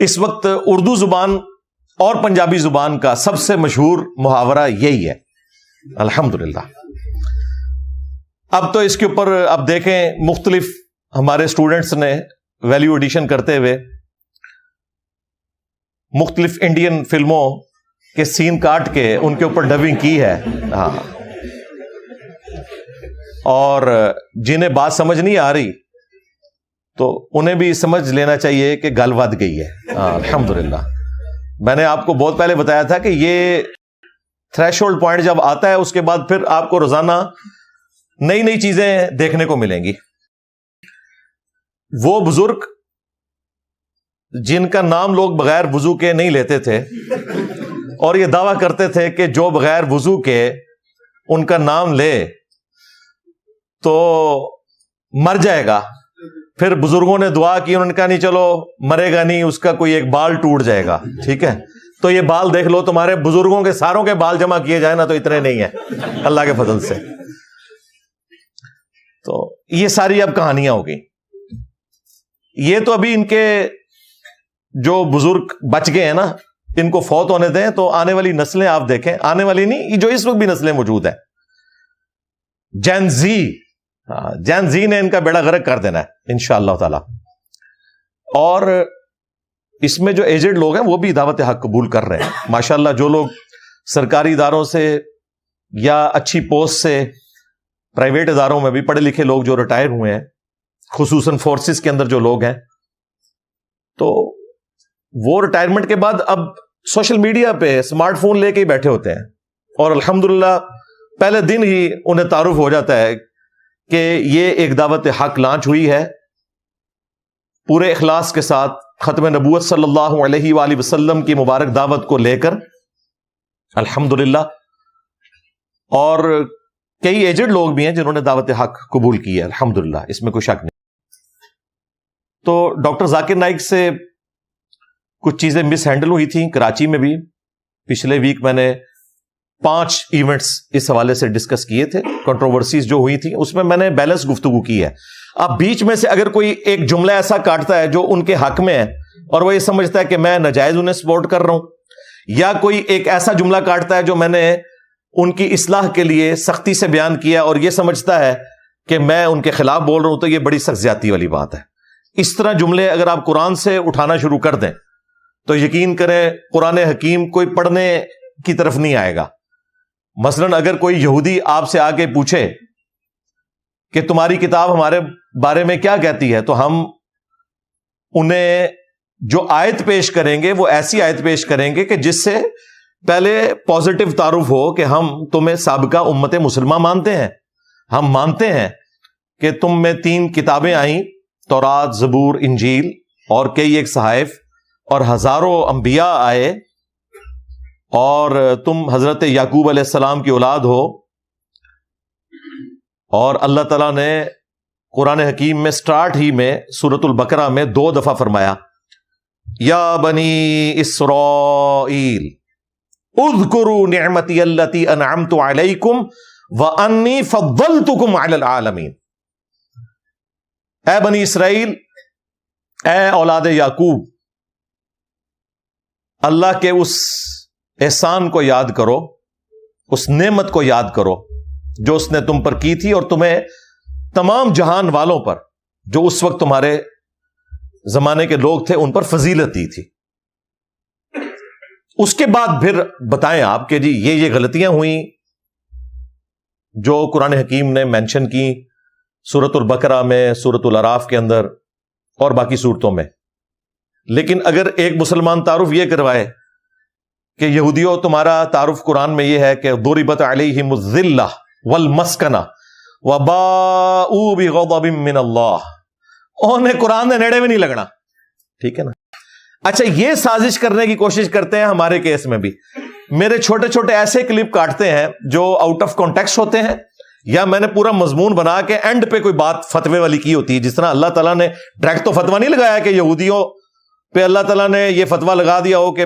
اس وقت اردو زبان اور پنجابی زبان کا سب سے مشہور محاورہ یہی ہے الحمدللہ. اب تو اس کے اوپر اب دیکھیں مختلف ہمارے اسٹوڈنٹس نے ویلیو ایڈیشن کرتے ہوئے مختلف انڈین فلموں کے سین کاٹ کے ان کے اوپر ڈبنگ کی ہے. ہاں، اور جنہیں بات سمجھ نہیں آ رہی تو انہیں بھی سمجھ لینا چاہیے کہ گل ود گئی ہے. ہاں الحمدللہ. میں نے آپ کو بہت پہلے بتایا تھا کہ یہ تھریش ہولڈ پوائنٹ جب آتا ہے اس کے بعد پھر آپ کو روزانہ نئی نئی چیزیں دیکھنے کو ملیں گی. وہ بزرگ جن کا نام لوگ بغیر وضو کے نہیں لیتے تھے اور یہ دعویٰ کرتے تھے کہ جو بغیر وضو کے ان کا نام لے تو مر جائے گا، پھر بزرگوں نے دعا کی، انہوں نے کہا نہیں چلو مرے گا نہیں، اس کا کوئی ایک بال ٹوٹ جائے گا. ٹھیک ہے، تو یہ بال دیکھ لو، تمہارے بزرگوں کے ساروں کے بال جمع کیے جائیں نا تو اتنے نہیں ہیں اللہ کے فضل سے. تو یہ ساری اب کہانیاں ہو گئی. یہ تو ابھی ان کے جو بزرگ بچ گئے ہیں نا ان کو فوت ہونے دیں، تو آنے والی نسلیں آپ دیکھیں، آنے والی نہیں جو اس وقت بھی نسلیں موجود ہیں، جین زی نے ان کا بیڑا غرق کر دینا ہے انشاءاللہ تعالی. اور اس میں جو ایجڈ لوگ ہیں وہ بھی دعوت حق قبول کر رہے ہیں ماشاءاللہ. جو لوگ سرکاری اداروں سے یا اچھی پوسٹ سے، پرائیویٹ اداروں میں بھی پڑھے لکھے لوگ جو ریٹائر ہوئے ہیں، خصوصاً فورسز کے اندر جو لوگ ہیں، تو وہ ریٹائرمنٹ کے بعد اب سوشل میڈیا پہ اسمارٹ فون لے کے ہی بیٹھے ہوتے ہیں، اور الحمدللہ پہلے دن ہی انہیں تعارف ہو جاتا ہے کہ یہ ایک دعوت حق لانچ ہوئی ہے پورے اخلاص کے ساتھ ختم نبوت صلی اللہ علیہ وآلہ وسلم کی مبارک دعوت کو لے کر الحمدللہ. اور کئی ایجڈ لوگ بھی ہیں جنہوں نے دعوت حق قبول کی ہے الحمدللہ، اس میں کوئی شک نہیں. تو ڈاکٹر ذاکر نائک سے کچھ چیزیں مس ہینڈل ہوئی تھیں کراچی میں بھی. پچھلے ویک میں نے 5 ایونٹس اس حوالے سے ڈسکس کیے تھے، کنٹروورسیز جو ہوئی تھیں اس میں میں نے بیلنس گفتگو کی ہے. اب بیچ میں سے اگر کوئی ایک جملہ ایسا کاٹتا ہے جو ان کے حق میں ہے اور وہ یہ سمجھتا ہے کہ میں ناجائز انہیں سپورٹ کر رہا ہوں، یا کوئی ایک ایسا جملہ کاٹتا ہے جو میں نے ان کی اصلاح کے لیے سختی سے بیان کیا اور یہ سمجھتا ہے کہ میں ان کے خلاف بول رہا ہوں، تو یہ بڑی سخت زیادتی والی بات ہے. اس طرح جملے اگر آپ قرآن سے اٹھانا شروع کر دیں تو یقین کریں قرآن حکیم کوئی پڑھنے کی طرف نہیں آئے گا. مثلاً اگر کوئی یہودی آپ سے آ کے پوچھے کہ تمہاری کتاب ہمارے بارے میں کیا کہتی ہے، تو ہم انہیں جو آیت پیش کریں گے وہ ایسی آیت پیش کریں گے کہ جس سے پہلے پازیٹو تعارف ہو کہ ہم تمہیں سابقہ امت مسلمہ مانتے ہیں، ہم مانتے ہیں کہ تم میں 3 کتابیں آئیں، تورات، زبور، انجیل، اور کئی ایک صحائف، اور ہزاروں انبیاء آئے، اور تم حضرت یعقوب علیہ السلام کی اولاد ہو. اور اللہ تعالیٰ نے قرآن حکیم میں سٹارٹ ہی میں سورۃ البقرہ میں 2 دفعہ فرمایا یا بنی اسرائیل اذکروا نعمتی التی انعمت علیکم وانی فضلتکم علی العالمین. اے بنی اسرائیل، اے اولاد یعقوب، اللہ کے اس احسان کو یاد کرو، اس نعمت کو یاد کرو جو اس نے تم پر کی تھی اور تمہیں تمام جہان والوں پر جو اس وقت تمہارے زمانے کے لوگ تھے ان پر فضیلت دی تھی. اس کے بعد پھر بتائیں آپ کہ جی یہ غلطیاں ہوئیں جو قرآن حکیم نے مینشن کی سورۃ البقرہ میں، سورۃ الاعراف کے اندر اور باقی صورتوں میں. لیکن اگر ایک مسلمان تعارف یہ کروائے کہ یہودیوں تمہارا تعارف قرآن میں یہ ہے کہ ضربت علیہم الذلہ والمسکنہ وباؤوا بغضب من اللہ، انہیں قرآن نے نیڑے میں نہیں لگنا. ٹھیک ہے نا. اچھا، یہ سازش کرنے کی کوشش کرتے ہیں ہمارے کیس میں بھی. میرے چھوٹے چھوٹے ایسے کلپ کاٹتے ہیں جو آؤٹ آف کانٹیکسٹ ہوتے ہیں، یا میں نے پورا مضمون بنا کے اینڈ پہ کوئی بات فتوے والی کی ہوتی ہے. جس طرح اللہ تعالیٰ نے ڈائریکٹ تو فتویٰ نہیں لگایا کہ یہودیوں پہ اللہ تعالیٰ نے یہ فتویٰ لگا دیا ہو کہ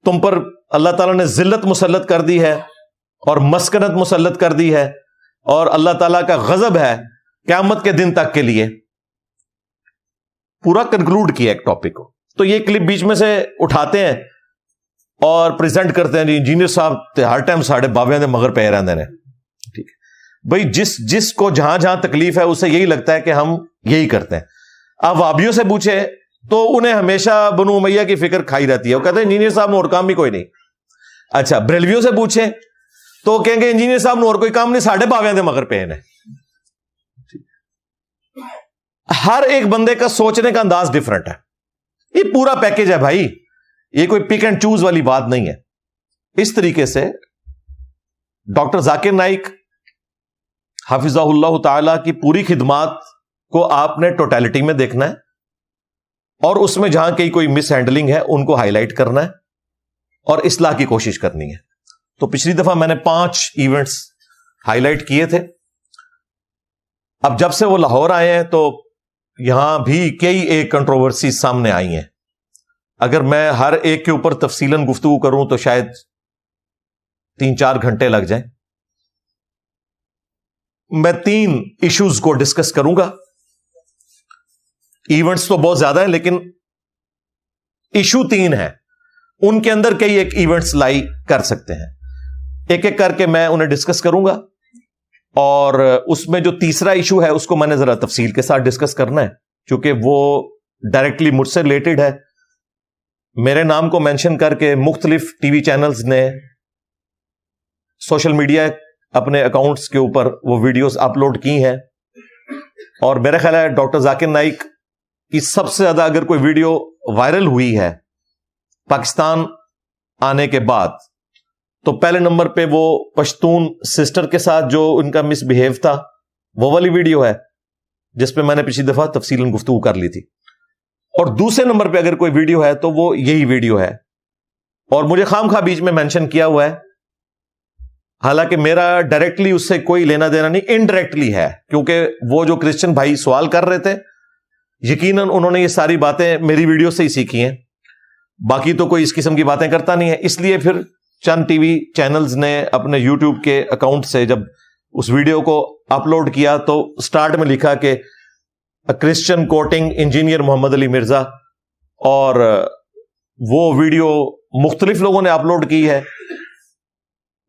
تم پر اللہ تعالیٰ نے ذلت مسلط کر دی ہے اور مسکنت مسلط کر دی ہے اور اللہ تعالیٰ کا غضب ہے قیامت کے دن تک کے لیے. پورا کنکلوڈ کیا ایک ٹاپک کو. تو یہ کلپ بیچ میں سے اٹھاتے ہیں اور پریزنٹ کرتے ہیں, جی انجینئر صاحب ہر ٹائم ساڑھے بابے دے مگر پہ رہتے ہیں. ٹھیک ہے بھائی, جس کو جہاں جہاں تکلیف ہے اسے یہی لگتا ہے کہ ہم یہی کرتے ہیں. آپ وابیوں سے پوچھیں تو انہیں ہمیشہ بنو امیہ کی فکر کھائی رہتی ہے, وہ کہتے ہیں انجینئر صاحب نے اور کام بھی کوئی نہیں. اچھا بریلویوں سے پوچھیں تو کہیں گے انجینئر صاحب نے اور کوئی کام نہیں, ساڑھے باویاں دے مگر پہ ہیں. ہر ایک بندے کا سوچنے کا انداز ڈفرنٹ ہے. یہ پورا پیکج ہے بھائی, یہ کوئی پک اینڈ چوز والی بات نہیں ہے. اس طریقے سے ڈاکٹر ذاکر نائک حافظہ اللہ تعالی کی پوری خدمات کو آپ نے ٹوٹیلٹی میں دیکھنا ہے, اور اس میں جہاں کہیں کوئی مس ہینڈلنگ ہے ان کو ہائی لائٹ کرنا ہے اور اصلاح کی کوشش کرنی ہے. تو پچھلی دفعہ میں نے 5 ایونٹس ہائی لائٹ کیے تھے. اب جب سے وہ لاہور آئے ہیں تو یہاں بھی کئی ایک کنٹروورسی سامنے آئی ہیں. اگر میں ہر ایک کے اوپر تفصیلاً گفتگو کروں تو شاید 3-4 گھنٹے لگ جائیں. میں 3 ایشوز کو ڈسکس کروں گا. ایونٹس تو بہت زیادہ ہیں لیکن ایشو 3 ہیں, ان کے اندر کئی ایک ایونٹس لائی کر سکتے ہیں. ایک ایک کر کے میں انہیں ڈسکس کروں گا, اور اس میں جو تیسرا ایشو ہے اس کو میں نے ذرا تفصیل کے ساتھ ڈسکس کرنا ہے کیونکہ وہ ڈائریکٹلی مجھ سے ریلیٹڈ ہے. میرے نام کو مینشن کر کے مختلف ٹی وی چینلز نے سوشل میڈیا اپنے اکاؤنٹس کے اوپر وہ ویڈیوز اپلوڈ کی ہیں, اور میرا خیال ہے ڈاکٹر ذاکر نائک کی سب سے زیادہ اگر کوئی ویڈیو وائرل ہوئی ہے پاکستان آنے کے بعد تو پہلے نمبر پہ وہ پشتون سسٹر کے ساتھ جو ان کا مس بہیو تھا وہ والی ویڈیو ہے جس پہ میں نے پچھلی دفعہ تفصیلاً گفتگو کر لی تھی. اور دوسرے نمبر پہ اگر کوئی ویڈیو ہے تو وہ یہی ویڈیو ہے, اور مجھے خام خواہ بیچ میں مینشن کیا ہوا ہے, حالانکہ میرا ڈائریکٹلی اس سے کوئی لینا دینا نہیں, انڈائریکٹلی ہے, کیونکہ وہ جو کرسچن بھائی سوال کر رہے تھے یقیناً انہوں نے یہ ساری باتیں میری ویڈیو سے ہی سیکھی ہیں, باقی تو کوئی اس قسم کی باتیں کرتا نہیں ہے. اس لیے پھر چند ٹی وی چینلز نے اپنے یوٹیوب کے اکاؤنٹ سے جب اس ویڈیو کو اپلوڈ کیا تو سٹارٹ میں لکھا کہ کرسچن کوٹنگ انجینئر محمد علی مرزا, اور وہ ویڈیو مختلف لوگوں نے اپلوڈ کی ہے.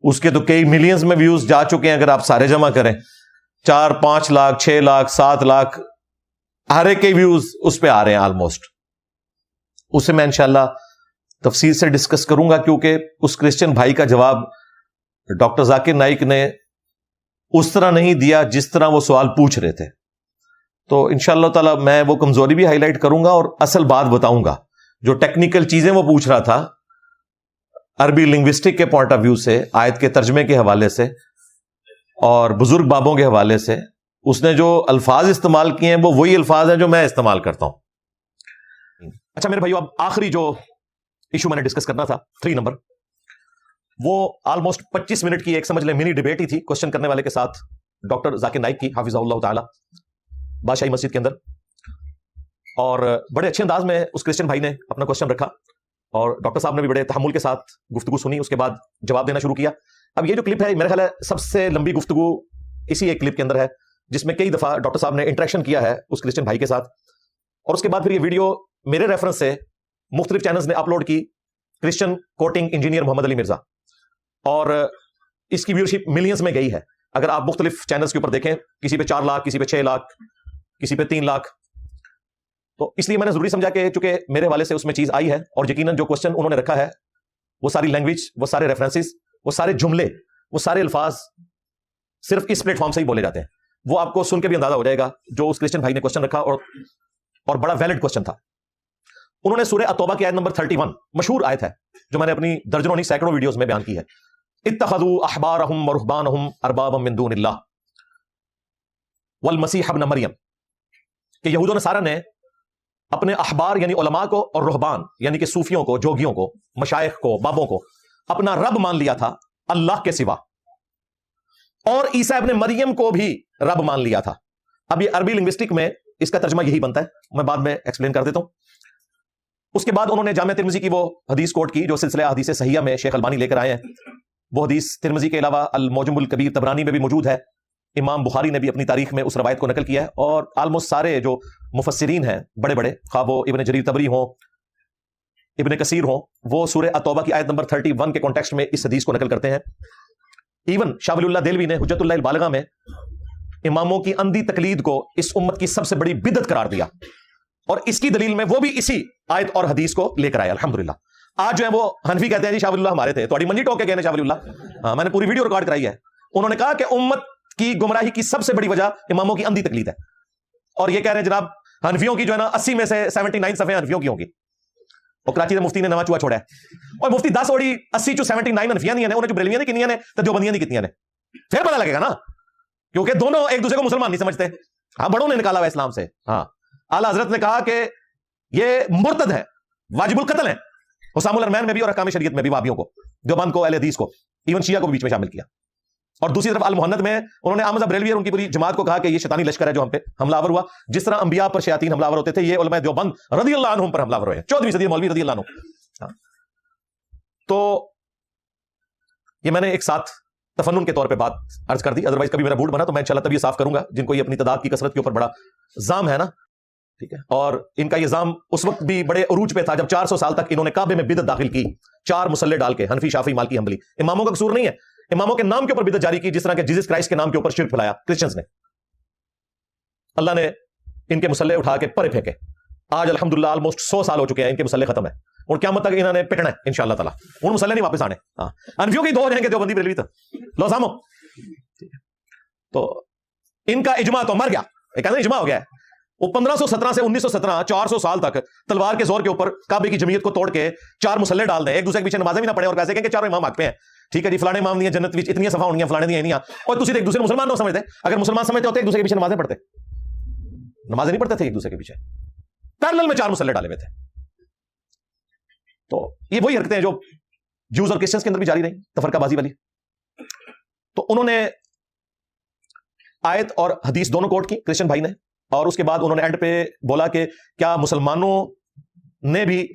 اس کے تو کئی ملینز میں ویوز جا چکے ہیں اگر آپ سارے جمع کریں, 4-5 لاکھ 6 لاکھ 7 لاکھ ہر ایک کے ویوز اس پہ آ رہے ہیں آلموسٹ. اسے میں انشاءاللہ تفصیل سے ڈسکس کروں گا کیونکہ اس کرسچن بھائی کا جواب ڈاکٹر ذاکر نائک نے اس طرح نہیں دیا جس طرح وہ سوال پوچھ رہے تھے. تو انشاءاللہ تعالی میں وہ کمزوری بھی ہائی لائٹ کروں گا اور اصل بات بتاؤں گا. جو ٹیکنیکل چیزیں وہ پوچھ رہا تھا عربی لنگوسٹک کے پوائنٹ آف ویو سے, آیت کے ترجمے کے حوالے سے اور بزرگ بابوں کے حوالے سے, اس نے جو الفاظ استعمال کیے ہیں وہ وہی الفاظ ہیں جو میں استعمال کرتا ہوں. اچھا میرے بھائیو, اب آخری جو ایشو میں نے ڈسکس کرنا تھا 3 نمبر, وہ آلموسٹ 25 منٹ کی ایک سمجھ لیں منی ڈیبیٹ ہی تھی کوشچن کرنے والے کے ساتھ ڈاکٹر ذاکر نائک کی حافظہ اللہ تعالی بادشاہی مسجد کے اندر. اور بڑے اچھے انداز میں اس کرسچن بھائی نے اپنا کوشچن رکھا اور ڈاکٹر صاحب نے بھی بڑے تحمل کے ساتھ گفتگو سنی, اس کے بعد جواب دینا شروع کیا. اب یہ جو کلپ ہے میرا خیال ہے سب سے لمبی گفتگو اسی ایک کلپ کے اندر ہے جس میں کئی دفعہ ڈاکٹر صاحب نے انٹریکشن کیا ہے اس کرسچن بھائی کے ساتھ. اور اس کے بعد پھر یہ ویڈیو میرے ریفرنس سے مختلف چینلز نے اپلوڈ کی, کرسچن کوٹنگ انجینئر محمد علی مرزا, اور اس کی ویورشپ ملینز میں گئی ہے. اگر آپ مختلف چینلز کے اوپر دیکھیں, کسی پہ 4 لاکھ, کسی پہ 6 لاکھ, کسی پہ 3 لاکھ. تو اس لیے میں نے ضروری سمجھا کہ چونکہ میرے حوالے سے اس میں چیز آئی ہے اور یقیناً جو کوشچن انہوں نے رکھا ہے وہ ساری لینگویج, وہ سارے ریفرنسز, وہ سارے جملے, وہ سارے الفاظ صرف اس پلیٹ فارم سے ہی بولے جاتے ہیں. وہ آپ کو سن کے بھی اندازہ ہو جائے گا جو اس کرسچن بھائی نے کوشچن رکھا اور بڑا ویلڈ کوشچن تھا. انہوں نے سورہ التوبہ کی آیت نمبر 31 مشہور آیت ہے جو میں نے اپنی درجنوں نہیں سینکڑوں ویڈیوز میں بیان کی ہے, اتخذوا احبارهم ورهبانهم اربابا من دون اللہ والمسیح ابن مریم, کہ یہود و نصارہ نے اپنے احبار یعنی علماء کو اور رہبان یعنی کہ صوفیوں کو, جوگیوں کو, مشائخ کو, بابوں کو اپنا رب مان لیا تھا اللہ کے سوا, اور عیسیٰ ابن مریم کو بھی رب مان لیا تھا. اب یہ عربی لنگوسٹک میں اس کا ترجمہ یہی بنتا ہے, میں بعد میں ایکسپلین کر دیتا ہوں. اس کے بعد انہوں نے جامع ترمذی کی وہ حدیث کوٹ کی جو سلسلہ حدیث صحیحہ میں شیخ البانی لے کر آئے ہیں. وہ حدیث ترمذی کے علاوہ المعجم الکبیر طبرانی میں بھی موجود ہے, امام بخاری نے بھی اپنی تاریخ میں اس روایت کو نقل کیا ہے, اور آلموسٹ سارے جو مفسرین ہیں بڑے بڑے, خواہ وہ ابن جریر طبری ہوں, ابن کثیر ہوں، وہ سورہ التوبہ کی آیت نمبر 31 کے کانٹیکسٹ میں اس حدیث کو نقل کرتے ہیں. ایون شاہ ولی اللہ دہلوی نے حجت اللہ البالغہ میں اماموں کی اندھی تقلید کو اس امت کی سب سے بڑی بدعت قرار دیا، اور اس کی دلیل میں وہ بھی اسی آیت اور حدیث کو لے کر آئے. الحمدللہ آج جو ہے وہ حنفی کہتے ہیں جی شاہ ولی اللہ ہمارے تھے، تھوڑی منجی ٹوک کے گئے شاہ ولی اللہ. ہاں میں نے پوری ویڈیو ریکارڈ کرائی ہے. انہوں نے کہا کہ امت کی گمراہی کی سب سے بڑی وجہ اماموں کی اندھی تقلید ہے، اور یہ کہہ رہے ہیں جناب حنفیوں کی جو ہے نا 80 میں سے 79 صفحے حنفیوں کی ہوں گی. اور کراچی میں مفتی نے نواں چوہا چھوڑا ہے، اور مفتی 10 اوڑی 80 79 حنفیاں نہیں ہیں، انہیں جو بریلویاں نہیں کنیاں نے تو دیوبندیاں نہیں کتنیاں نے. پھر پتہ لگے گا نا، کیونکہ دونوں ایک دوسرے کو مسلمان نہیں سمجھتے. ہاں بڑوں نے نکالا ہوا اسلام سے. ہاں اعلیٰ حضرت نے کہا کہ یہ مرتد ہے، واجب القتل ہے، حسام الارمین میں بھی اور احکام شریعت میں بھی وہابیوں کو، دیوبند کو، اہل حدیث کو، ایون شیعہ کو بھی بیچ میں شامل کیا. اور دوسری طرف المحنت میں انہوں نے احمد بریلوی اور ان کی پوری جماعت کو کہا کہ یہ شیطانی لشکر ہے جو ہم پہ حملہ آور ہوا، جس طرح انبیاء پر شیاطین حملہ آور ہوتے تھے، یہ علماء دیوبند رضی اللہ عنہم پر حملہ آور ہوئے 14ویں صدی مولوی رضی اللہ عنہ. تو یہ میں نے ایک ساتھ تفنن کے طور پہ بات عرض کر دی، ادروائز کبھی میرا بوٹ بنا تو میں انشاءاللہ تب یہ صاف کروں گا جن کو یہ اپنی تعداد کی کثرت کے اوپر بڑا زام ہے نا، ٹھیک ہے. اور ان کا یہ زام اس وقت بھی بڑے عروج پہ تھا جب 400 سال تک انہوں نے کعبے میں بدعت داخل کی، 4 مسلح ڈال کے، حنفی، شافعی، مالکی، حنبلی. اماموں کا قصور نہیں ہے، اماموں کے نام کے اوپر بدعت جاری کی، جس طرح کہ جیزس کرائسٹ کے نام کے اوپر شرک پھیلایا کرسچنز نے. اللہ نے ان کے مسلح اٹھا کے پرے پھینکے. آج الحمدللہ آلموسٹ 100 سال ہو چکے ہیں، ان کے مسلح ختم ہے، اور قیامت تک انہوں نے پٹنا ہے انشاءاللہ تعالی. ان مسلح نہیں واپس آنے. ہاں انفیوں کی 2 ہو جائیں گے، دیوبندی بریلوی تک لو سامو. تو ان کا اجماع تو مر گیا، ایک اجماع ہو گیا ہے. وہ 1517 سے 1917 400 سال تک تلوار کے زور کے اوپر کعبے کی جمعیت کو توڑ کے 4 مسلح ڈال دیں، ایک دوسرے کے پیچھے نمازیں بھی نہ پڑھیں، اور پیسے کہیں کہ چاروں امام حق پہ ہیں. ٹھیک ہے جی فلانے امام نہیں ہے جنت وچ اتنی صفا ہونی ہیں، فلانے نہیں ہیں، اور تسی ایک دوسرے مسلمان نہ سمجھتے. اگر مسلمان سمجھتے ہوتے ایک دوسرے کے پیچھے نمازیں پڑھتے، نمازیں نہیں پڑھتے تھے ایک دوسرے کے پیچھے. پیرلل میں 4 مسلح ڈالے ہوئے تھے. تو یہ وہی حرکتیں ہیں جو جوز اور کرسچنز کے اندر بھی جاری رہیں، تفرقہ بازی والی. تو انہوں نے آیت اور حدیث دونوں کوٹ کی کرسچن بھائی نے، اور اس کے بعد انہوں نے اینڈ پہ بولا کہ کیا مسلمانوں نے بھی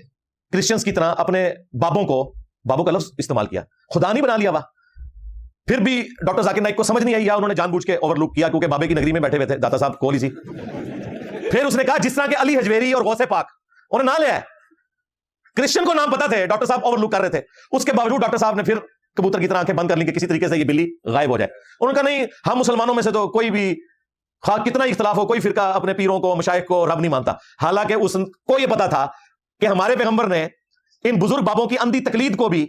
کرسچنز کی طرح اپنے بابوں کو، بابوں کا لفظ استعمال کیا، خدا نہیں بنا لیا ہوا. پھر بھی ڈاکٹر ذاکر نائک کو سمجھ نہیں آئی، یا انہوں نے جان بوجھ کے اوور لک کیا کیونکہ بابے کی نگری میں بیٹھے ہوئے تھے، داتا صاحب کول ہی سی. پھر اس نے کہا جس طرح کہ علی حجویری اور غوث پاک انہوں نے نام لیا ہے، کرسچن کو نام پتا تھے، ڈاکٹر صاحب اوور لک کر رہے تھے، اس کے باوجود ڈاکٹر صاحب نے پھر کبوتر کی طرح آنکھیں بند کر لی کہ کسی طریقے سے یہ بلی غائب ہو جائے. انہوں نے کہا نہیں، ہم مسلمانوں میں سے تو کوئی بھی خواہ کتنا اختلاف ہو، کوئی فرقہ اپنے پیروں کو، مشائخ کو رب نہیں مانتا. حالانکہ اس کو یہ پتا تھا کہ ہمارے پیغمبر نے ان بزرگ بابوں کی اندھی تقلید کو بھی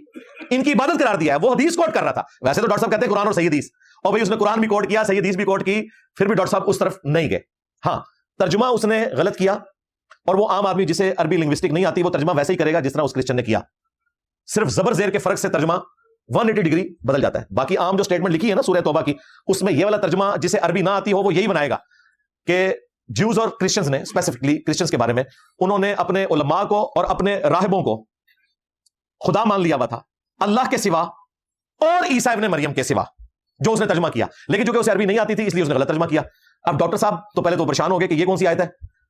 ان کی عبادت قرار دیا ہے. وہ حدیث کوٹ کر رہا تھا. ویسے تو ڈاکٹر صاحب کہتے ہیں قرآن اور صحیح حدیث، اور بھائی اس نے قرآن بھی کوٹ کیا، صحیح حدیث بھی کوٹ کی، پھر بھی ڈاکٹر صاحب اس طرف نہیں گئے. ہاں ترجمہ اس نے غلط کیا، اور وہ عام آدمی جسے عربی لنگوسٹک نہیں آتی وہ ترجمہ ویسے ہی کرے گا جس طرح اس کرسچن نے کیا. صرف زبر زیر کے فرق سے ترجمہ 180 ڈگری بدل جاتا ہے. باقی عام جو سٹیٹمنٹ لکھی ہے نا سورہ توبہ کی، اس میں یہ والا ترجمہ جسے عربی نہ آتی ہو وہ یہی بنائے گا کہ جیوز اور کرسچنز نے، اسپیسیفکلی کرسچنز کے بارے میں، انہوں نے اپنے علماء کو اور اپنے راہبوں کو خدا مان لیا ہوا تھا اللہ کے سوا اور عیسیٰ ابن مریم کے سوا، جو اس نے ترجمہ کیا. لیکن چونکہ اسے عربی نہیں آتی تھی اس لیے اس نے غلط ترجمہ کیا. اب ڈاکٹر صاحب تو پہلے تو پریشان ہو گئے کہ یہ کون سی آیت ہے.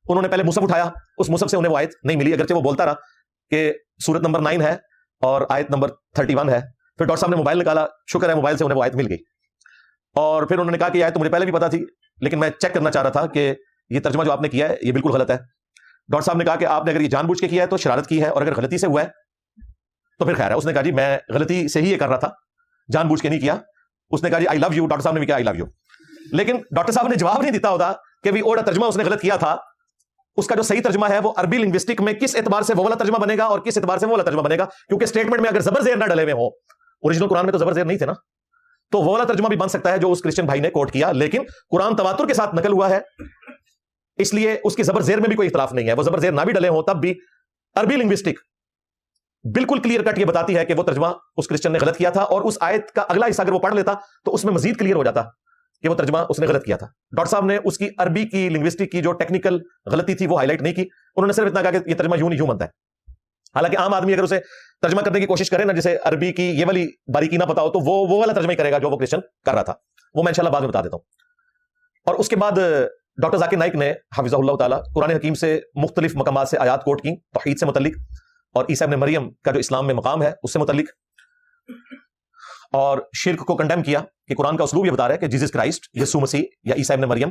انہوں نے پہلے مصحف اٹھایا، اس مصحف سے انہیں وہ آیت نہیں ملی، اگرچہ وہ بولتا رہا کہ سورت نمبر 9 ہے اور آیت نمبر 31 ہے. پھر ڈاکٹر صاحب نے موبائل نکالا، شکر ہے موبائل سے انہیں وہ آیت مل گئی. اور پھر انہوں نے کہا کہ یہ آیت تو مجھے پہلے بھی پتا تھی، لیکن میں چیک کرنا چاہ رہا تھا کہ یہ ترجمہ جو آپ نے کیا ہے یہ بالکل غلط ہے. ڈاکٹر صاحب نے کہا کہ آپ نے اگر یہ جان بوجھ کے کیا ہے تو شرارت کی ہے، اور اگر غلطی سے ہوا ہے تو پھر خیر ہے. اس نے کہا جی میں غلطی سے ہی یہ کر رہا تھا، جان بوجھ کے نہیں کیا. اس نے کہا جی آئی لو یو. ڈاکٹر صاحب نے بھی کہا آئی لو یو. لیکن ڈاکٹر صاحب نے جواب نہیں دیتا ہوتا کہ بھی اوڑا ترجمہ اس نے غلط کیا تھا، اس کا جو صحیح ترجمہ ہے وہ عربی لنگوسٹک میں کس اعتبار سے وہ والا ترجمہ بنے گا اور کس اعتبار سے وہ والا ترجمہ بنے گا. کیونکہ اسٹیٹمنٹ میں اگر زبر زیر نہ ڈلے ہوئے ہوں، اوریجنل قرآن میں تو زبر زیر نہیں تھے نا، تو وہ والا ترجمہ بھی بن سکتا ہے جو اس کرسچن بھائی نے کوٹ کیا. لیکن قرآن تواتر کے ساتھ نقل ہوا ہے، اس لیے اس کی زبر زیر میں بھی کوئی اختلاف نہیں ہے. وہ زبر زیر نہ بھی ڈلے ہوں تب بھی عربی لنگوسٹک بالکل کلیئر کٹ یہ بتاتی ہے کہ وہ ترجمہ اس کرسچن نے غلط کیا تھا. اور اس آیت کا اگلا حصہ اگر وہ پڑھ لیتا تو اس میں مزید کلیئر ہو جاتا کہ وہ ترجمہ اس نے غلط کیا تھا. ڈاکٹر صاحب نے اس کی عربی کی لنگوسٹک کی جو ٹیکنیکل غلطی تھی وہ ہائی لائٹ نہیں کی. انہوں نے صرف اتنا کہا کہ یہ ترجمہ یوں نہیں یوں بنتا ہے. حالانکہ عام آدمی اگر اسے ترجمہ کرنے کی کوشش کرے نا، جسے عربی کی یہ والی باریکی نہ پتا ہو، تو وہ والا ترجمہ ہی کرے گا جو وہ کرسچن کر رہا تھا. وہ میں انشاءاللہ بعد میں بتا دیتا ہوں. اور اس کے بعد ڈاکٹر ذاکر نائک نے حفظہ اللہ تعالی قرآن حکیم سے مختلف مقامات سے آیات کوٹ کی توحید سے متعلق، اور عیسیٰ ابن مریم کا جو اسلام میں مقام ہے اس سے متعلق، اور شرک کو کنڈیم کیا کہ قرآن کا اسلوب یہ بتا رہا ہے کہ جیزس کرائسٹ، یسوع مسیح یا عیسیٰ ابن مریم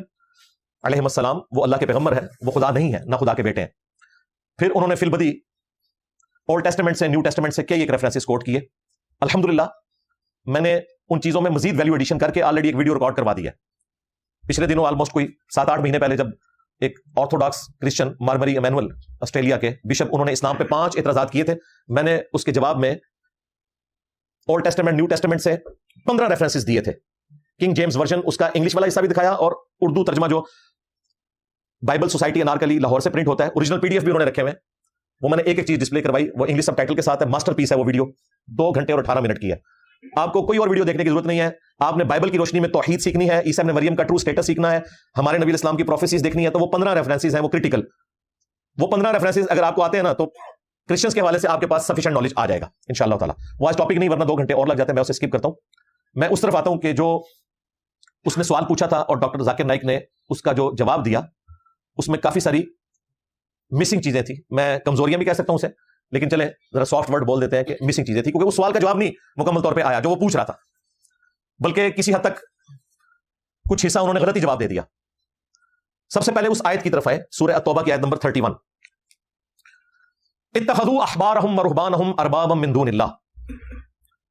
علیہ السلام وہ اللہ کے پیغمبر ہے، وہ خدا نہیں ہے، نہ خدا کے بیٹے ہیں. پھر انہوں نے فی البدی اولڈ ٹیسٹمنٹ سے نیو ٹیسٹمنٹ سے کئی ایک ریفرنسز کوٹ کیے. الحمدللہ میں نے ان چیزوں میں مزید ویلیو ایڈیشن کر کے آلریڈی ایک ویڈیو ریکارڈ کروا دیا ہے. پچھلے دنوں آلموسٹ کوئی 7-8 مہینے پہلے جب ایک آرتھوڈاکس کرسچن مارمری ایمینول آسٹریلیا کے بشپ, انہوں نے اسلام پہ 5 اعتراضات کیے تھے, میں نے اس کے جواب میں اولڈ ٹیسٹمنٹ نیو ٹیسٹمنٹ سے 15 ریفرنسز دیے تھے. کنگ جیمز ورژن اس کا انگلش والا حصہ بھی دکھایا, اور اردو ترجمہ جو بائبل سوسائٹی انارکلی لاہور سے پرنٹ ہوتا ہے, اوریجنل PDF بھی انہوں نے رکھے ہوئے, وہ میں نے ایک ایک چیز ڈسپلے کروائی. وہ انگلش سب ٹائٹل کے ساتھ ہے, ماسٹر پیس ہے وہ ویڈیو, 2 گھنٹے اور 18 منٹ کی ہے. آپ کو کوئی اور ویڈیو دیکھنے کی ضرورت نہیں ہے. آپ نے بائبل کی روشنی میں توحید سیکھنی ہے, عیسیٰ ابن مریم کا ٹرو سٹیٹس سیکھنا ہے, ہمارے نبی اسلام کی پروفیسیز دیکھنی ہے, تو وہ 15 ریفرنسز ہیں, وہ کریٹیکل. وہ 15 ریفرنسز اگر آپ کو آتے ہیں نا, تو کرسچنز کے حوالے سے آپ کے پاس سفیشینٹ نالج آ جائے گا انشاءاللہ تعالی. وہ آج ٹاپک نہیں, ورنہ 2 گھنٹے اور لگ جاتے ہیں, میں اسے اسکپ کرتا ہوں. میں اس طرف آتا ہوں کہ جو اس نے سوال پوچھا تھا اور ڈاکٹر ذاکر نائک نے اس کا جو جواب دیا, اس میں کافی ساری مسنگ چیزیں تھیں. میں کمزوریاں بھی کہہ سکتا ہوں اسے, لیکن چلیں ذرا سافٹ ورڈ بول دیتے ہیں کہ مسنگ چیزیں تھیں, کیونکہ وہ سوال کا جواب نہیں مکمل طور پہ آیا جو وہ پوچھ رہا تھا, بلکہ کسی حد تک کچھ حصہ انہوں نے غلطی جواب دے دیا. سب سے پہلے اس آیت کی طرف آئے, سورہ التوبہ کی آیت نمبر 31, اتخذوا احبارهم ورهبانهم اربابا من دون اللہ.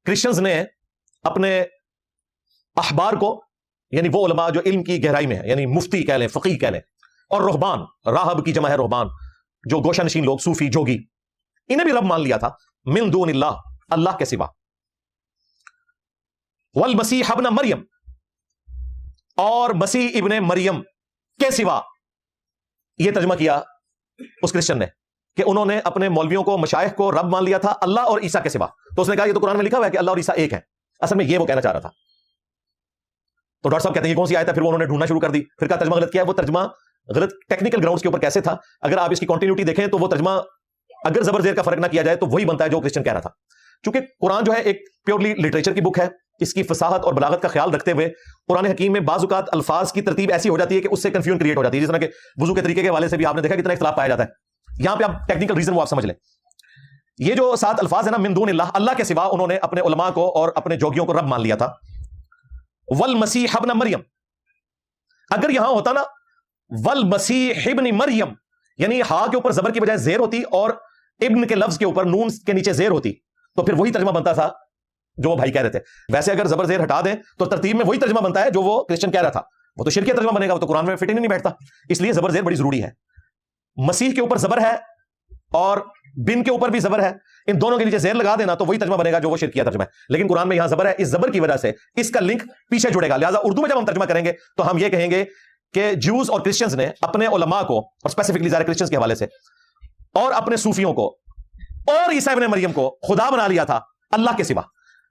کرسچنز نے اپنے احبار کو, یعنی وہ علماء جو علم کی گہرائی میں ہے, یعنی مفتی کہہ لیں, فقیہ کہہ لیں, اور رہبان, راہب کی جمع ہے رہبان, جو گوشہ نشین لوگ, صوفی, جوگی, انہیں بھی رب مان لیا تھا, من دون اللہ, اللہ کے سوا. والمسیح ابن مریم, اور مسیح ابن مریم کے سوا. یہ ترجمہ کیا اس کرسچن نے کہ انہوں نے اپنے مولویوں کو, مشائخ کو رب مان لیا تھا اللہ اور عیسیٰ کے سوا. تو اس نے کہا یہ تو قرآن میں لکھا ہوا ہے کہ اللہ اور عیسیٰ ایک ہے. اصل میں یہ وہ کہنا چاہ رہا تھا. تو ڈاکٹر صاحب کہتے ہیں یہ کون سی آیت ہے, پھر وہ انہوں نے ڈھونڈنا شروع کر دی, پھر کہا ترجمہ غلط کیا ہے. وہ ترجمہ غلط ٹیکنیکل گراؤنڈز کے اوپر کیسے تھا, اگر آپ اس کی کنٹینیوٹی دیکھیں تو وہ ترجمہ اگر زبر زیر کا فرق نہ کیا جائے تو وہی بنتا ہے جو کرسچن کہہ رہا تھا. چونکہ قرآن جو ہے ایک پیورلی لٹریچر کی بک ہے, اس کی فصاحت اور بلاغت کا خیال رکھتے ہوئے قرآن حکیم میں بعض اوقات الفاظ کی ترتیب ایسی ہو جاتی ہے کہ اس سے کنفیوژن کریٹ ہو جاتی ہے. جس طرح کہ وضو کے طریقے کے حوالے سے بھی آپ نے دیکھا کتنا اختلاف پایا جاتا ہے. یہاں پہ آپ ٹیکنیکل ریزن وہ آپ سمجھ لیں. یہ جو 7 الفاظ ہیں نا, من دون اللہ, اللہ کے سوا, انہوں نے اپنے علماء کو اور اپنے جوگیوں کو رب مان لیا تھا. والمسیح ابن مریم, اگر یہاں ہوتا نا والمسیح ابن مریم, یعنی ہا کے اوپر زبر کی بجائے زیر ہوتی اور ابن کے لفظ کے اوپر نون کے نیچے زیر ہوتی, تو پھر وہی ترجمہ بنتا تھا جو وہ بھائی کہہ رہے تھے. ویسے اگر زبر زیر ہٹا دیں تو ترتیب میں وہی ترجمہ بنتا ہے جو وہ کرسچن کہہ رہا تھا. وہ تو شرکیہ ترجمہ بنے گا, وہ تو قرآن میں فٹ ہی نہیں بیٹھتا. اس لیے زبر زیر بڑی ضروری ہے. مسیح کے اوپر زبر ہے اور بن کے اوپر بھی زبر ہے, ان دونوں کے نیچے زیر لگا دینا تو وہی ترجمہ بنے گا جو وہ شرکیہ ترجمہ ہے. لیکن قرآن میں یہاں زبر ہے, اس زبر کی وجہ سے اس کا لنک پیچھے جڑے گا. لہٰذا اردو میں جب ہم ترجمہ کریں گے تو ہم یہ کہیں گے کہ جوز اور کرسچنز نے اپنے علماء کو, اور اسپیسیفکلی ظاہر کرسچنز کے حوالے سے, اور اپنے صوفیوں کو اور عیسیٰ ابن مریم کو خدا بنا لیا تھا اللہ کے سوا.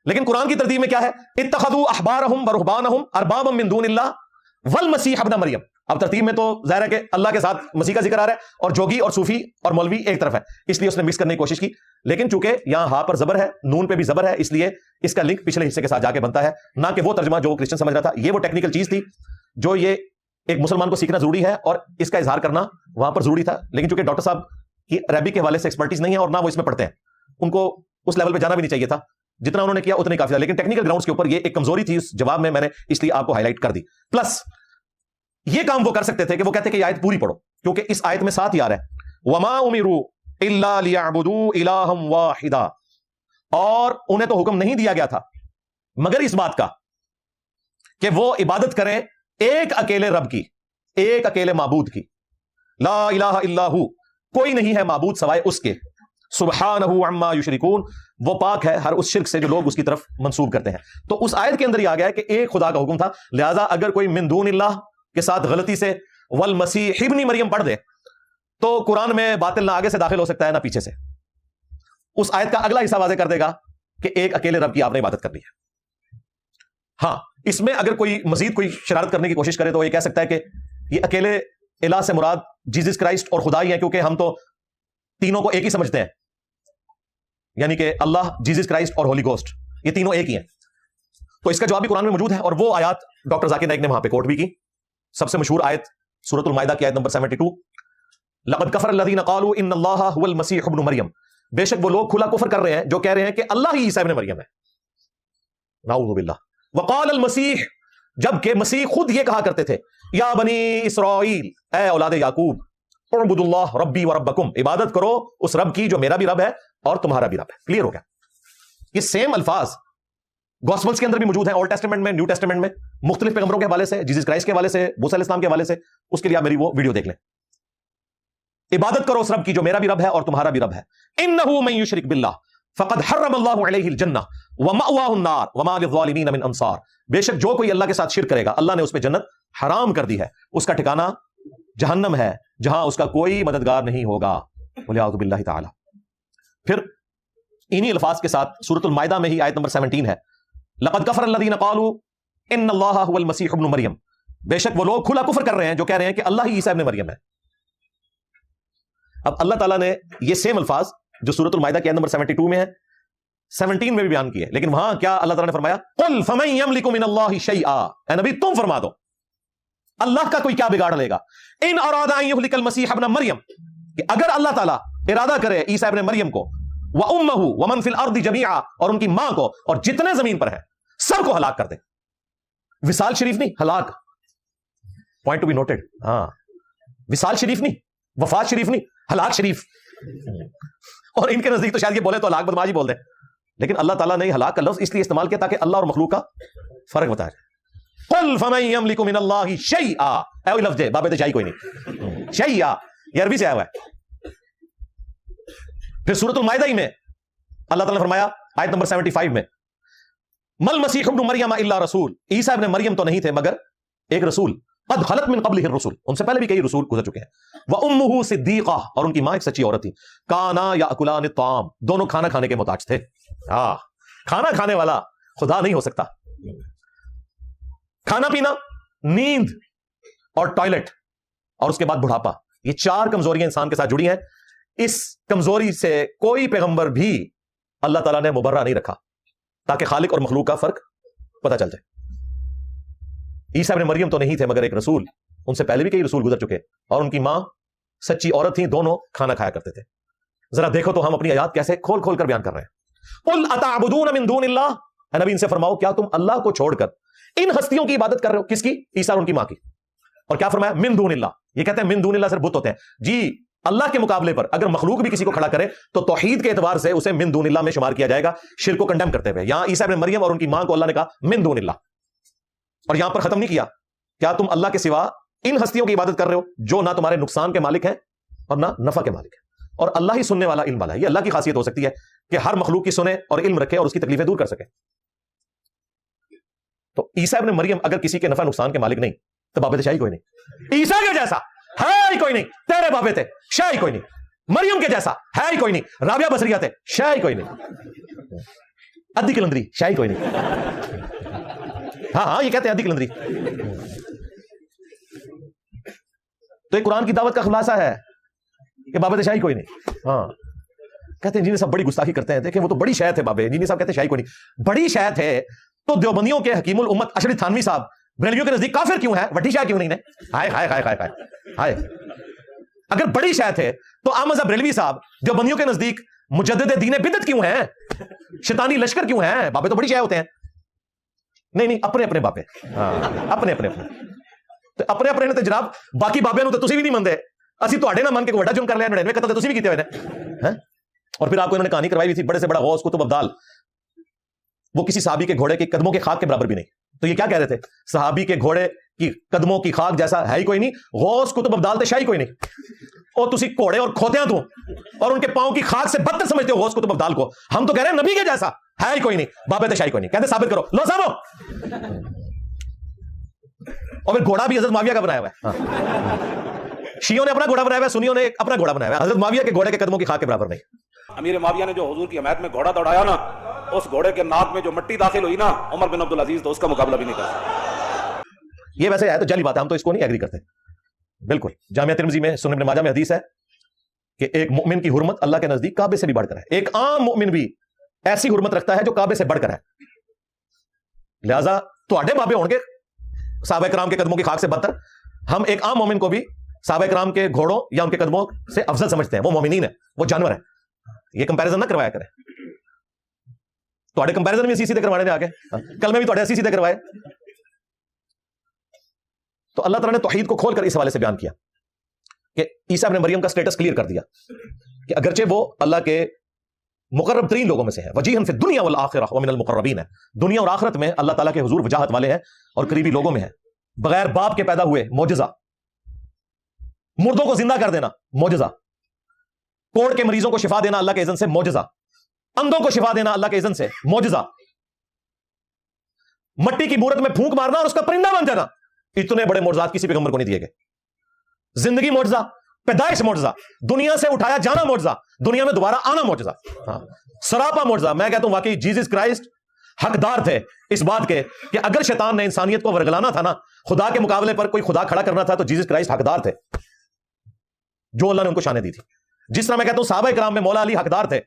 لیکن قرآن کی ترتیب میں کیا ہے, اتخذوا احبارهم ورهبانهم اربابا من دون اللہ والمسیح ابن مریم. اب ترتیب میں تو ظاہر ہے کہ اللہ کے ساتھ مسیح کا ذکر آ رہا ہے, اور جوگی اور صوفی اور مولوی ایک طرف ہے, اس لیے اس نے مکس کرنے کی کوشش کی. لیکن چونکہ یہاں ہا پر زبر ہے, نون پہ بھی زبر ہے, اس لیے اس کا لنک پچھلے حصے کے ساتھ جا کے بنتا ہے, نہ کہ وہ ترجمہ جو کرسچن سمجھ رہا تھا. یہ وہ ٹیکنیکل چیز تھی جو یہ ایک مسلمان کو سیکھنا ضروری ہے, اور اس کا اظہار کرنا وہاں پر ضروری تھا. لیکن چونکہ ڈاکٹر صاحب کی عربی کے حوالے سے ایکسپرٹیز نہیں ہے, اور نہ وہ اس میں پڑھتے ہیں, ان کو اس لیول پہ جانا بھی نہیں چاہیے تھا. جتنا انہوں نے کیا اتنا ہی کافی تھا. لیکن ٹیکنیکل گراؤنڈز کے اوپر یہ ایک کمزوری تھی اس جواب میں نے اس لیے آپ کو ہائی لائٹ کر دی. پلس یہ کام وہ کر سکتے تھے کہ وہ کہتے کہ یہ آیت پوری پڑھو, کیونکہ اس آیت میں ساتھ ہی آ رہا ہے وما امروا الا ليعبدوا الها واحدا, اور انہیں تو حکم نہیں دیا گیا تھا مگر اس بات کا کہ وہ عبادت کریں ایک اکیلے رب کی, ایک اکیلے معبود کی. لا الہ الا ہو, کوئی نہیں ہے معبود سوائے اس کے. سبحانہ عما یشرکون, وہ پاک ہے ہر اس شرک سے جو لوگ اس کی طرف منسوب کرتے ہیں. تو اس آیت کے اندر ہی آ گیا ہے کہ ایک خدا کا حکم تھا. لہذا اگر کوئی من دون اللہ کے ساتھ غلطی سے والمسیح ابن مریم پڑھ دے تو قرآن میں باطل نہ آگے سے داخل ہو سکتا ہے نہ پیچھے سے. اس آیت کا اگلا حصہ واضح کر دے گا کہ ایک اکیلے رب کی آپ نے عبادت کرنی ہے. ہاں, اس میں اگر کوئی مزید کوئی شرارت کرنے کی کوشش کرے تو وہ یہ کہہ سکتا ہے کہ یہ اکیلے الہ سے مراد جیزس کرائسٹ اور خدا ہی ہیں, کیونکہ ہم تو تینوں کو ایک ہی سمجھتے ہیں, یعنی کہ اللہ, جیزس کرائسٹ اور ہولی گوسٹ, یہ تینوں ایک ہی ہیں. تو اس کا جواب بھی قرآن میں موجود ہے, اور وہ آیات ڈاکٹر ذاکر نائک نے وہاں پہ کوٹ بھی کی. سب سے مشہور آیت سورۃ المائدہ کی آیت نمبر 72, لقد کفر الذین قالوا ان اللہ هو المسیح ابن مریم, بے شک وہ لوگ کھلا کفر کر رہے ہیں جو کہہ رہے ہیں کہ اللہ ہی عیسیٰ ابن مریم ہے. نعوذ باللہ. وقال المسیح, جبکہ مسیح خود یہ کہا کرتے تھے, یا بنی اسرائیل, اے اولاد یعقوب, اعبدوا اللہ ربی و ربکم, عبادت کرو اس رب کی جو میرا بھی رب ہے اور تمہارا بھی رب ہے. کلیئر ہو گیا. یہ سیم الفاظ گوسپلز کے اندر بھی موجود ہیں, اولڈ ٹیسٹمنٹ میں, نیو ٹیسٹمنٹ میں, مختلف پیغمبروں کے حوالے سے, جیسس کرائسٹ کے حوالے سے, موسیٰ علیہ السلام کے حوالے سے. اس کے لیے آپ میری وہ ویڈیو دیکھ لیں. عبادت کرو اس رب کی جو میرا بھی رب ہے اور تمہارا بھی رب ہے. انہ من یشرک باللہ فقد حرم اللہ علیہ الجنہ ومأواہ النار وما للظالمین من انصار. بے شک جو کوئی اللہ کے ساتھ شرک کرے گا اللہ نے اس پہ جنت حرام کر دی ہے, اس کا ٹھکانہ جہنم ہے جہاں اس کا کوئی مددگار نہیں ہوگا. ولیعوذ باللہ تعالی. پھر انہی الفاظ کے ساتھ سورۃ المائدہ میں ہی آیت نمبر 17 ہے, لقد کفر الذین قالوا ان اللہ هو المسیح ابن مریم. بے شک وہ لوگ کھلا کفر کر رہے ہیں جو کہہ رہے ہیں کہ اللہ ہی عیسیٰ ابن مریم ہے. اب اللہ تعالیٰ نے یہ سیم الفاظ جو سورۃ المائدہ کی آیت نمبر 72 میں ہے 17 میں بھی بیان کیے, لیکن وہاں کیا اللہ تعالیٰ نے فرمایا, قل فمن یملک من اللہ شیئا. اے نبی تم فرما دو اللہ کا کوئی کیا بگاڑ لے گا. ان اراد ان یہلک المسیح ابن مریم, کہ اگر اللہ تعالیٰ ارادہ کرے عیسیٰ ابن مریم کو, وامہ ومن فی الارض جميعا, اور ان کی ماں کو اور جتنے زمین پر ہیں سب کو ہلاک کر دے. وصال شریف نہیں, ہلاک. Point to be noted. ہاں, وصال شریف نہیں, وفات شریف نہیں, ہلاک شریف. اور ان کے نزدیک تو شاید یہ بولے تو ہلاک بدماش ہی بول دیں, لیکن اللہ تعالیٰ نے ہلاک کا لفظ اس لیے استعمال کیا تاکہ اللہ اور مخلوق کا فرق بتایا جائے. قل فمن یملک من اللہ شیئا, اے وہی لفظ ہے بابے شیء کوئی نہیں, شیئا یہ عربی سے آیا ہوا ہے. پھر سورۃ المائدہ ہی میں اللہ تعالیٰ نے فرمایا آیت نمبر 75 میں, مل مسیح ابن مریم الا رسول. عیسیٰ ابن مریم تو نہیں تھے مگر ایک رسول, قد خلت من قبلہ الرسل, ان سے پہلے بھی کئی رسول گزر چکے ہیں. وامہ صدیقہ, اور ان کی ماں ایک سچی عورت تھی. کانا یاکلان الطعام, دونوں کھانا کھانے کے محتاج تھے. ہاں, کھانا کھانے والا خدا نہیں ہو سکتا. کھانا پینا, نیند اور ٹوائلٹ, اور اس کے بعد بڑھاپا, یہ 4 کمزوریاں انسان کے ساتھ جڑی ہیں. اس کمزوری سے کوئی پیغمبر بھی اللہ تعالیٰ نے مبرہ نہیں رکھا تاکہ خالق اور مخلوق کا فرق پتہ چل جائے. عیسیٰ ابن مریم تو نہیں تھے مگر ایک رسول, ان سے پہلے بھی کئی رسول گزر چکے, اور ان کی ماں سچی عورت تھیں, دونوں کھانا کھایا کرتے تھے. ذرا دیکھو تو ہم اپنی آیات کیسے کھول کھول کر بیان کر رہے ہیں. قل اتعبدون من دون اللہ, اے نبی ان سے فرماؤ کیا تم اللہ کو چھوڑ کر ان ہستیوں کی عبادت کر رہے ہو. کس کی؟ عیسیٰ اور ان کی ماں کی. اور کیا فرمایا؟ من دون اللہ. یہ کہتے ہیں من دون اللہ صرف بت ہوتے ہیں جی. اللہ کے مقابلے پر اگر مخلوق بھی کسی کو کھڑا کرے تو توحید کے اعتبار سے اسے من دون اللہ میں شمار کیا جائے گا, شرک کو کنڈیم کرتے ہوئے. یہاں عیسیٰ ابن مریم اور ان کی ماں کو اللہ نے کہا من دون اللہ, اور یہاں پر ختم نہیں کیا. کیا تم اللہ کے سوا ان ہستیوں کی عبادت کر رہے ہو جو نہ تمہارے نقصان کے مالک ہیں اور نہ نفع کے مالک ہیں, اور اللہ ہی سننے والا علم والا ہے. یہ اللہ کی خاصیت ہو سکتی ہے کہ ہر مخلوق کی سنے اور علم رکھے اور اس کی تکلیفیں دور کر سکے. تو عیسیٰ ابن مریم اگر کسی کے نفع نقصان کے مالک نہیں تو بابے شاہی کوئی نہیں. عیسیٰ کے جیسا ہے ہی کوئی نہیں, تیرے بابے تھے شاہی کوئی نہیں. مریم کے جیسا ہے ہی کوئی نہیں, رابعہ بصریہ تھے شاہی کوئی نہیں. ادی کلندری شاہی کوئی نہیں. ہاں ہاں یہ کہتے ہیں ادی کلندری. تو یہ قرآن کی دعوت کا خلاصہ ہے کہ بابے شاہی کوئی نہیں. ہاں کہتے ہیں جنہیں صاحب بڑی گستاخی کرتے ہیں, دیکھیں وہ تو بڑی شے تھے بابے. جنہیں صاحب کہتے ہیں شاہی کوئی نہیں, بڑی شے تھے تو دیوبندیوں کے حکیم الامت اشرف تھانوی صاحب بریلویوں کے نزدیک کافر کیوں ہے, وڈی شاہ کیوں نہیں؟ ہائے ہائے ہائے ہائے ہائے. اگر بڑی شے تھے تو احمد بریلوی صاحب دیوبندیوں کے نزدیک مجدد دین بدعت کیوں ہیں, شیطانی لشکر کیوں ہیں؟ بابے تو بڑی شے ہوتے ہیں. نہیں نہیں, اپنے اپنے بابے, اپنے اپنے اپنے اپنے نے تو جناب باقی بابے نو تو تسی بھی نہیں مندے, اسی تواڈے نہ من کے وڈا جرم کر لیا, 99 قتل تو تسی بھی کیتے ہوئے نے. اور پھر آپ کو انہوں نے کہانی کروائی ہوئی تھی, بڑے سے بڑا غوث قطب ابدال, وہ کسی صحابی کے گھوڑے کے قدموں کے خاک کے برابر بھی نہیں. تو یہ کیا کہہ رہے تھے, صحابی کے گھوڑے کی قدموں کی خاک جیسا ہے ہی کوئی نہیں, غوث قطب ابدال تے شاہی کوئی نہیں. اور تسی گھوڑے اور کھوتیاں تو اور ان کے پاؤں کی خاک سے بدتر سمجھتے ہو غوث قطب ابدال کو. ہم تو کہہ رہے ہیں نبی کے جیسا ہے ہی کوئی نہیں, بابے تے شاہی کوئی نہیں. کہتے ثابت کرو, لو صاحب. اور پھر گھوڑا بھی حضرت معاویہ کا بنایا ہوا ہے. شیعوں نے اپنا گھوڑا بنایا ہوا ہے, سنیوں نے اپنا گھوڑا بنایا ہوا ہے. حضرت معاویہ کے گھوڑے کے قدموں کی خاک کے برابر نہیں. امیر معاویہ نے جو حضور کی حمایت میں گھوڑا دوڑایا نا, اس گھوڑے کے ناک میں جو مٹی داخل ہوئی نا, عمر بن عبدالعزیز تو اس کا مقابلہ بھی نہیں کر سکتا. یہ ویسے ہے تو جعلی بات ہے, ہم تو اس کو نہیں ایگری کرتے بالکل. جامعہ ترمذی میں سنن ابن ماجہ میں حدیث ہے کہ ایک مومن کی حرمت اللہ کے نزدیک کعبے سے بھی بڑھ کر ہے. ایک عام مومن بھی ایسی حرمت رکھتا ہے جو کعبے سے بڑھ کر ہے. لہذا تواڈے بابے ہون گے صحابہ کرام کے قدموں کی خاک سے بدتر, ہم ایک عام مومن کو بھی صحابہ کرام کے گھوڑوں یا ان کے قدموں سے افضل سمجھتے ہیں. وہ مومنین ہیں, وہ جانور ہیں. یہ کمپیریزن نہ کروایا کریں. تواڈے کمپیریزن بھی اسی سیدھے کروانے نے آگے, کل میں بھی تواڈے اسی سیدھے کروائے. تو اللہ تعالیٰ نے توحید کو کھول کر اس حوالے سے بیان کیا کہ عیسیٰ ابن مریم کا سٹیٹس کلیئر کر دیا کہ اگرچہ وہ اللہ کے مقرب ترین لوگوں میں سے ہیں. وجیہن فی الدنیا والآخرہ ومن المقربین ہے. دنیا اور آخرت میں اللہ تعالیٰ کے حضور وجاہت والے ہیں اور قریبی لوگوں میں ہیں. بغیر باپ کے پیدا ہوئے معجزہ. مردوں کو زندہ کر دینا معجزہ. کوڑ کے مریضوں کو شفا دینا اللہ کے اذن سے معجزہ. اندھوں کو شفا دینا اللہ کے اذن سے معجزہ. مٹی کی بورت میں پھونک مارنا اور اس کا پرندہ بن جانا. اتنے بڑے معجزات کسی پیغمبر کو نہیں دیے گئے. زندگی معجزہ, پیدائش معجزہ, دنیا سے اٹھایا جانا معجزہ, دنیا میں دوبارہ آنا معجزہ. سراپا معجزہ. میں کہتا ہوں واقعی جیزس کرائسٹ حقدار تھے اس بات کے کہ اگر شیطان نے انسانیت کو ورگلانا تھا نا, خدا کے مقابلے پر کوئی خدا کھڑا کرنا تھا, تو جیزس کرائسٹ حقدار تھے جو اللہ نے ان کو شانیں دی تھی. جس طرح میں کہتا ہوں صحابہ کرام میں مولا علی حقدار تھے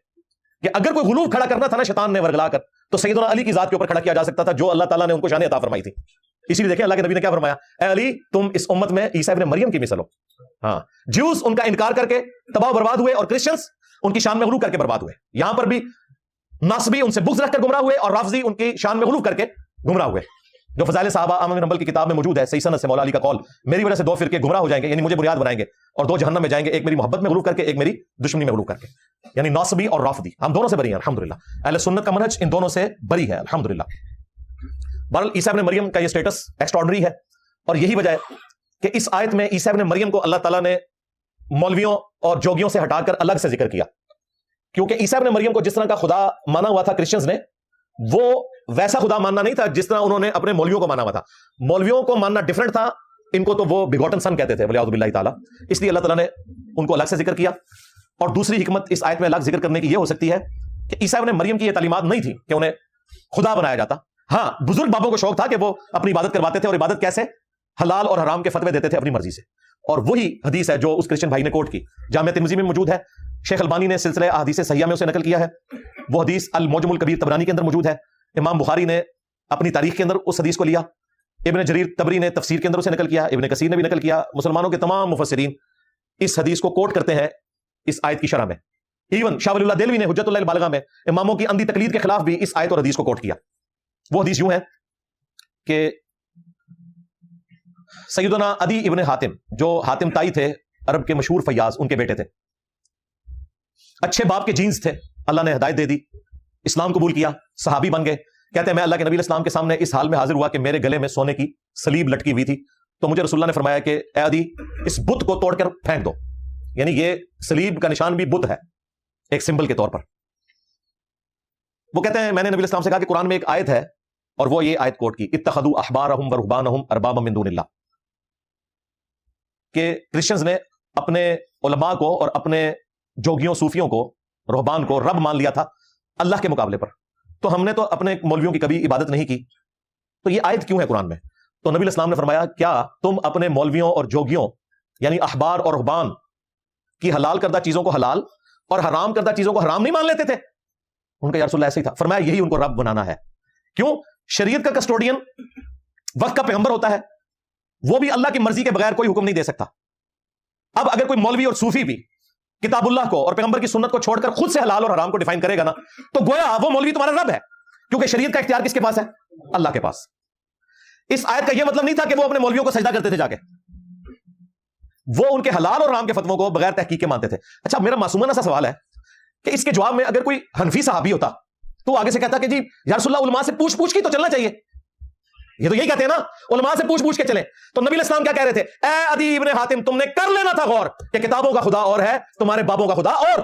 کہ اگر کوئی غلوب کھڑا کرنا تھا نا شیطان نے ورگلا کر, تو سیدنا علی کی ذات کے اوپر کھڑا کیا جا سکتا تھا جو اللہ تعالیٰ نے ان کو شان عطا فرمائی تھی. اسی لیے دیکھیں اللہ کے نبی نے کیا فرمایا, اے علی تم اس امت میں عیسیٰ ابن مریم کی مثل ہو. ہاں, جیوز ان کا انکار کر کے تباہ و برباد ہوئے اور کرسچنز ان کی شان میں غلو کر کے برباد ہوئے. یہاں پر بھی ناصبی ان سے بغض رکھ کر گمراہ ہوئے اور رافضی ان کی شان میں غلو کر کے گمراہ ہوئے. جو فضائل صحابہ احمد بن حنبل کی کتاب میں موجود ہے, صحیح سند سے مولا علی کا قول, میری وجہ سے دو فرقے گمراہ ہو جائیں گے, یعنی مجھے بنیاد بنائیں گے اور دو جہنم میں جائیں گے, ایک میری محبت میں غلو کر کے, ایک میری دشمنی میں غلو کر کے. یعنی ناصبی اور رافضی ہم دونوں سے بری ہیں الحمدللہ. اہل سنت کا منہج ان دونوں سے بری ہے الحمدللہ. بہرحال عیسیٰ ابن مریم کا یہ سٹیٹس ایکسٹراڈنری ہے, اور یہی وجہ ہے کہ اس آیت میں عیسیٰ ابن مریم کو اللہ تعالیٰ نے مولویوں اور جوگیوں سے ہٹا کر الگ سے ذکر کیا, کیونکہ عیسیٰ ابن مریم کو جس طرح کا خدا مانا ہوا تھا کرسچنز نے, وہ ویسا خدا ماننا نہیں تھا جس طرح انہوں نے اپنے مولویوں کو مانا ہوا تھا. مولویوں کو ماننا ڈیفرنٹ تھا, ان کو تو وہ بگوٹن سن کہتے تھے ولیعوذ باللہ تعالیٰ. اس لیے اللہ تعالیٰ نے ان کو الگ سے ذکر کیا. اور دوسری حکمت اس آیت میں الگ ذکر کرنے کی یہ ہو سکتی ہے کہ عیسیٰ ابن مریم کی یہ تعلیمات نہیں تھی کہ انہیں خدا بنایا جاتا. ہاں, بزرگ بابوں کو شوق تھا کہ وہ اپنی عبادت کرواتے تھے, اور عبادت کیسے, حلال اور حرام کے فتوے دیتے تھے اپنی مرضی سے. اور وہی حدیث ہے جو اس کرسچن بھائی نے کوٹ کی, جامع ترمذی میں موجود ہے, شیخ البانی نے سلسلہ احادیث صحیحہ میں اسے نقل کیا ہے. وہ حدیث المعجم الکبیر طبرانی کے اندر موجود ہے. امام بخاری نے اپنی تاریخ کے اندر اس حدیث کو لیا. ابن جریر طبری نے تفسیر کے اندر اسے نقل کیا. ابن کثیر نے بھی نقل کیا. مسلمانوں کے تمام مفسرین اس حدیث کو کوٹ کرتے ہیں اس آیت کی شرح میں. ایون شاہ ولی اللہ دہلوی نے حجت اللہ البالغہ میں اماموں کی اندھی تقلید کے خلاف بھی اس آیت اور حدیث کو کوٹ کیا. وہ حدیث یوں ہے کہ سیدنا عدی ابن حاتم, جو حاتم تائی تھے عرب کے مشہور فیاض, ان کے بیٹے تھے, اچھے باپ کے جینز تھے, اللہ نے ہدایت دے دی, اسلام قبول کیا, صحابی بن گئے. کہتے ہیں میں اللہ کے نبی علیہ السلام کے سامنے اس حال میں حاضر ہوا کہ میرے گلے میں سونے کی سلیب لٹکی ہوئی تھی, تو مجھے رسول اللہ نے فرمایا کہ اے عدی اس بت کو توڑ کر پھینک دو. یعنی یہ سلیب کا نشان بھی بت ہے ایک سمبل کے طور پر. وہ کہتے ہیں میں نے نبی علیہ السلام سے کہا کہ قرآن میں ایک آیت ہے, اور وہ یہ آیت کوٹ کی, اتخذوا احبارهم ورهبانهم اربابا من دون اللہ, کہ کرسچنز نے اپنے علماء کو اور اپنے جوگیوں صوفیوں کو, رہبان کو رب مان لیا تھا اللہ کے مقابلے پر. تو ہم نے تو اپنے مولویوں کی کبھی عبادت نہیں کی, تو یہ آیت کیوں ہے قرآن میں؟ تو نبی علیہ السلام نے فرمایا کیا تم اپنے مولویوں اور جوگیوں یعنی احبار اور رہبان کی حلال کردہ چیزوں کو حلال اور حرام کردہ چیزوں کو حرام نہیں مان لیتے تھے؟ ان کا یا رسول اللہ ایسا ہی تھا. فرمایا یہی ان کو رب بنانا ہے. کیوں؟ شریعت کا کسٹوڈین وقت کا پیغمبر ہوتا ہے, وہ بھی اللہ کی مرضی کے بغیر کوئی حکم نہیں دے سکتا. اب اگر کوئی مولوی اور صوفی بھی کتاب اللہ کو اور پیغمبر کی سنت کو چھوڑ کر خود سے حلال اور حرام کو ڈیفائن کرے گا نا, تو گویا وہ مولوی تمہارا رب ہے, کیونکہ شریعت کا اختیار کس کے پاس ہے؟ اللہ کے پاس. اس آیت کا یہ مطلب نہیں تھا کہ وہ اپنے مولویوں کو سجدہ کرتے تھے جا کے, وہ ان کے حلال اور حرام کے فتووں کو بغیر تحقیق کے مانتے تھے. اچھا میرا معصومانہ سا سوال ہے کہ اس کے جواب میں اگر کوئی حنفی صحابی ہوتا تو آگے سے کہتا کہ جی یا رسول اللہ علماء سے پوچھ کے تو چلنا چاہیے. یہ تو یہی کہتے ہیں نا, علماء سے پوچھ کے چلیں. تو نبی علیہ السلام کیا کہہ رہے تھے؟ اے عدی ابن حاتم تم نے کر لینا تھا غور کہ کتابوں کا خدا اور ہے, تمہارے بابوں کا خدا اور.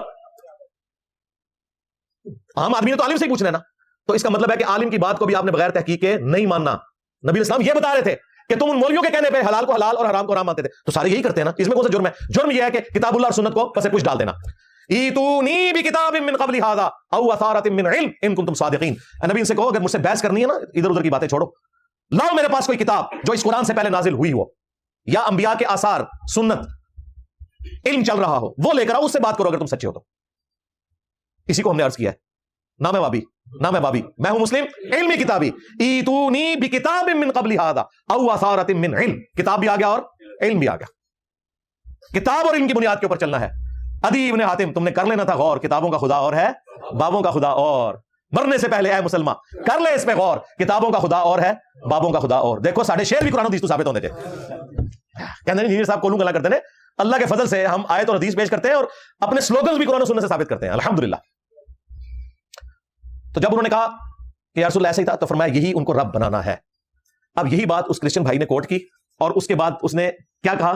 عام آدمی نے تو عالم سے ہی پوچھنا ہے نا, تو اس کا مطلب ہے کہ عالم کی بات کو بھی آپ نے بغیر تحقیق کے نہیں ماننا. نبی علیہ السلام یہ بتا رہے تھے کہ تم ان مولویوں کے کہنے پہ حلال کو حلال اور حرام کو حرام مانتے تھے. تو سارے یہی کرتے ہیں نا, اس میں کون سا جرم ہے؟ جرم یہ ہے کہ کتاب اللہ اور سنت کو پس پوچھ ڈال دینا. ایتونی بکتاب من قبل ھذا او اثارۃ من علم ان کنتم صادقین. نبی ان سے کہو اگر مجھ سے بحث کرنی ہے نا, ادھر ادھر کی باتیں چھوڑو, لاؤ میرے پاس کوئی کتاب جو اس قرآن سے پہلے نازل ہوئی ہو, یا انبیاء کے آثار, سنت, علم چل رہا ہو, وہ لے کر آؤ, اس سے بات کرو اگر تم سچے ہو تو. اسی کو ہم نے عرض کیا ہے, نہ میں بابی نہ میں بابی, میں ہوں مسلم علمی کتابی. ایتونی بکتاب من قبل ھذا او اثارۃ من علم, کتاب بھی آ گیا اور علم بھی آ گیا. کتاب اور علم کی بنیاد کے اوپر چلنا ہے. عدی ابن حاتم تم نے کر لینا تھا غور, کتابوں کا خدا اور ہے, بابوں کا خدا اور. مرنے سے پہلے اے مسلمان کر لے اس پہ غور, کتابوں کا خدا اور ہے, بابوں کا خدا اور. دیکھو ساڑھے شعر بھی قرآن حدیث تو ثابت ہونے تھے. کہتے ہیں صاحب کولوں گلا کرتے ہیں, اللہ کے فضل سے ہم آیت اور حدیث پیش کرتے ہیں اور اپنے سلوگنز بھی قرآن و سنت سے ثابت کرتے ہیں الحمدللہ. تو جب انہوں نے کہا کہ یا رسول اللہ ایسا ہی تھا، تو فرمایا یہی ان کو رب بنانا ہے. اب یہی بات اس کرسچن بھائی نے کوٹ کی، اور اس کے بعد اس نے کیا کہا